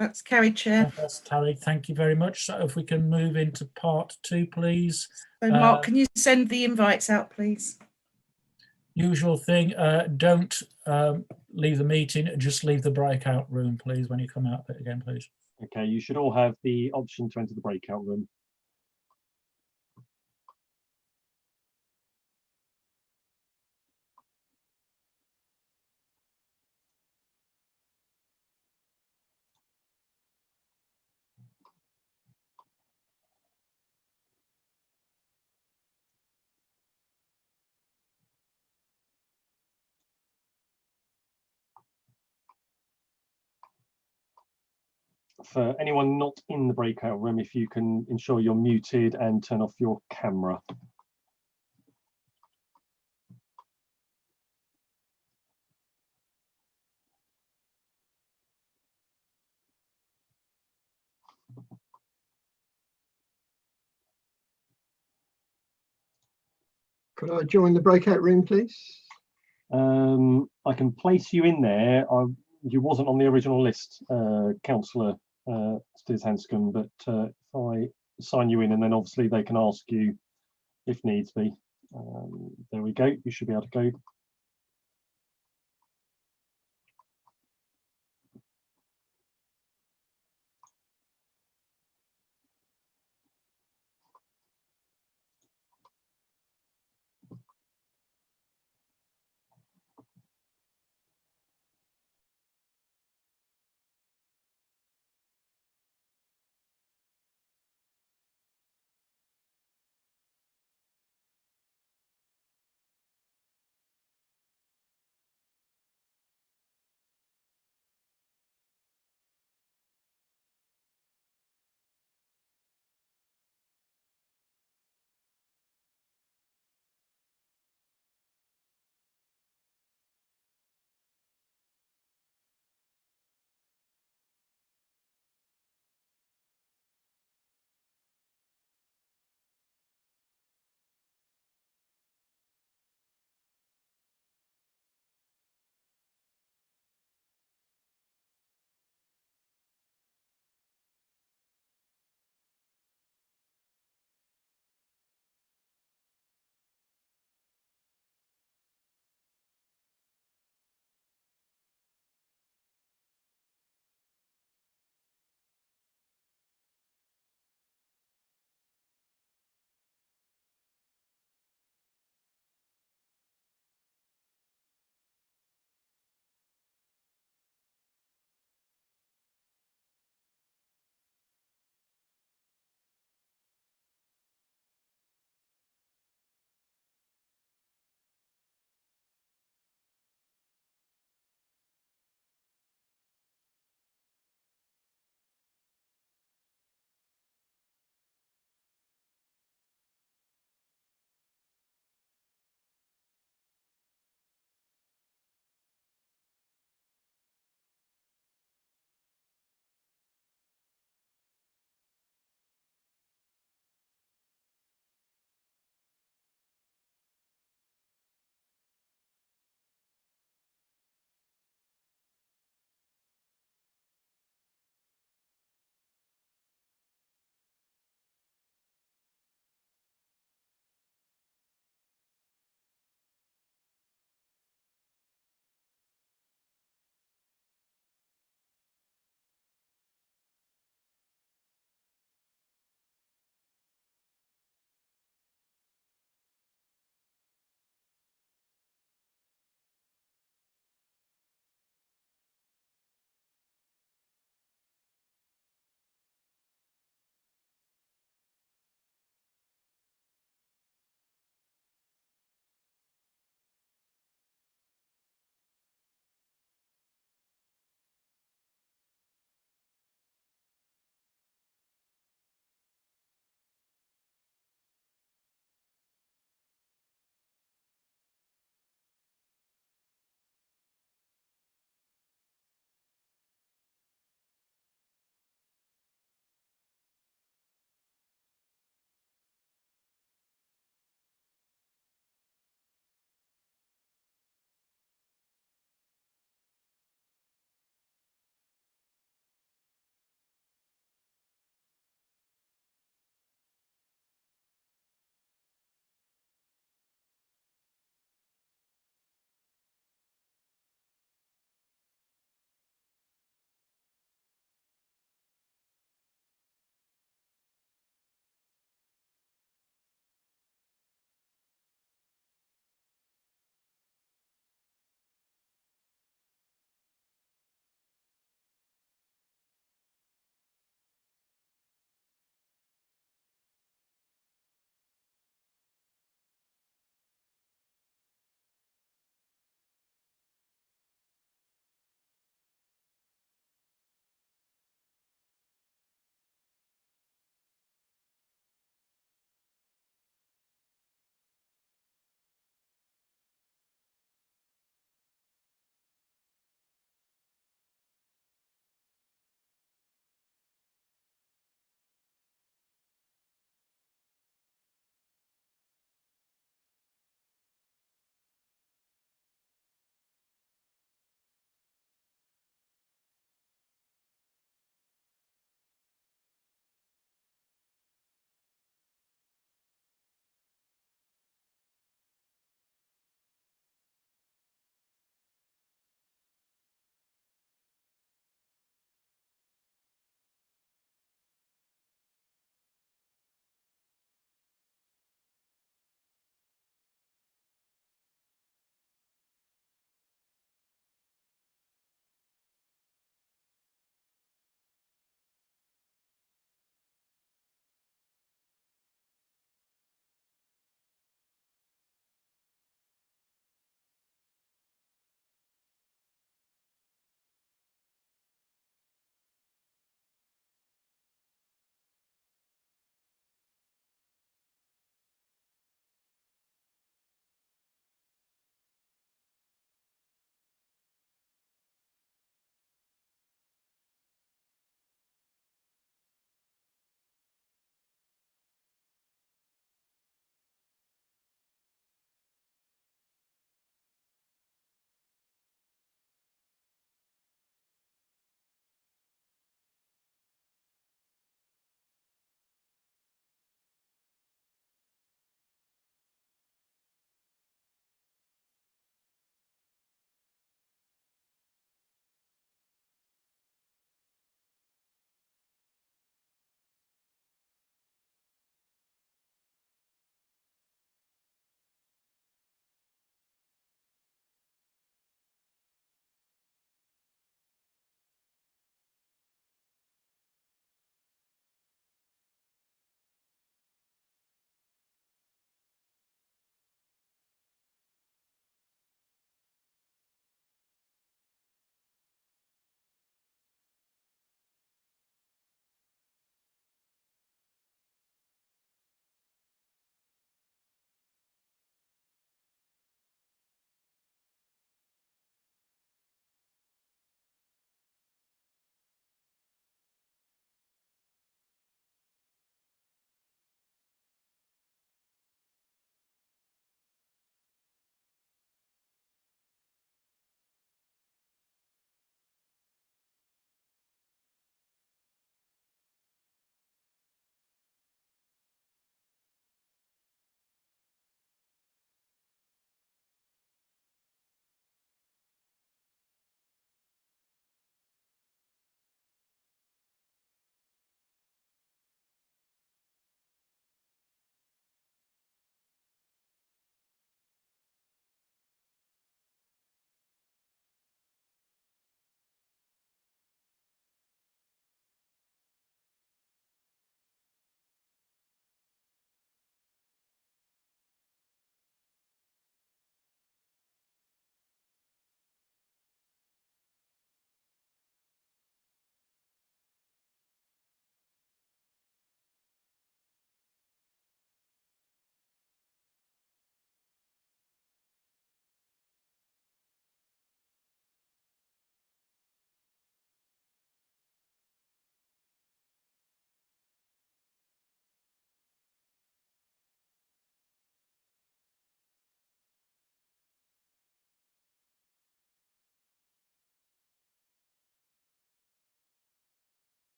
That's carried, Chair. That's carried. Thank you very much. So if we can move into part 2, please. So Mark, can you send the invites out, please? Usual thing, don't leave the meeting, just leave the breakout room, please, when you come out of it again, please. Okay, you should all have the option to enter the breakout room. For anyone not in the breakout room, if you can ensure you're muted and turn off your camera. Could I join the breakout room, please? I can place you in there. You wasn't on the original list, Councillor Stiers Hanscom, but if I sign you in, and then obviously they can ask you if needs be. There we go. You should be able to go.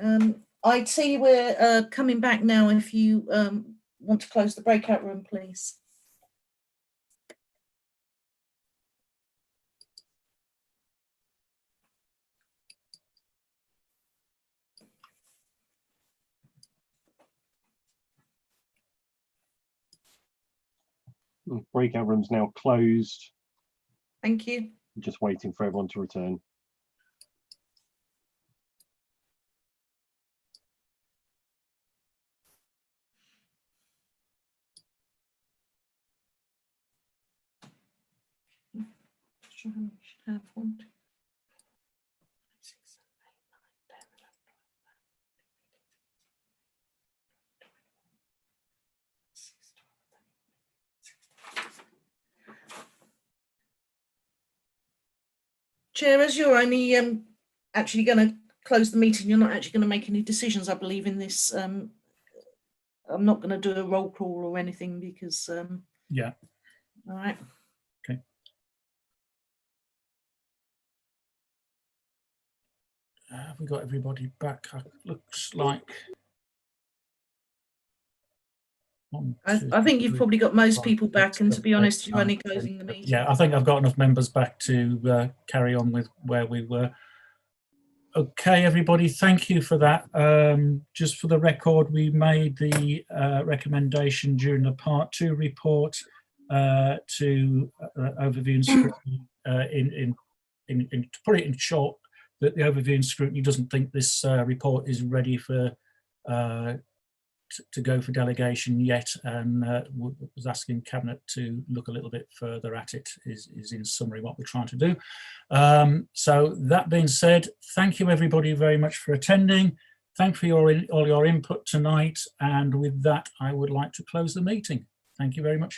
IT, we're coming back now. If you want to close the breakout room, please. Breakout room's now closed. Thank you. Just waiting for everyone to return. Have one. Chair, as you're only actually going to close the meeting, you're not actually going to make any decisions, I believe, in this. I'm not going to do a roll call or anything because. Yeah. All right. Okay. Have we got everybody back? Looks like. I think you've probably got most people back, and to be honest, you're only closing the meeting. Yeah, I think I've got enough members back to carry on with where we were. Okay, everybody, thank you for that. Just for the record, we made the recommendation during the Part 2 report to overview and scrutiny, to put it in short, that the overview and scrutiny doesn't think this report is ready for to go for delegation yet, and was asking Cabinet to look a little bit further at it, is in summary what we're trying to do. So that being said, thank you everybody very much for attending. Thank you for all your input tonight, and with that I would like to close the meeting. Thank you very much.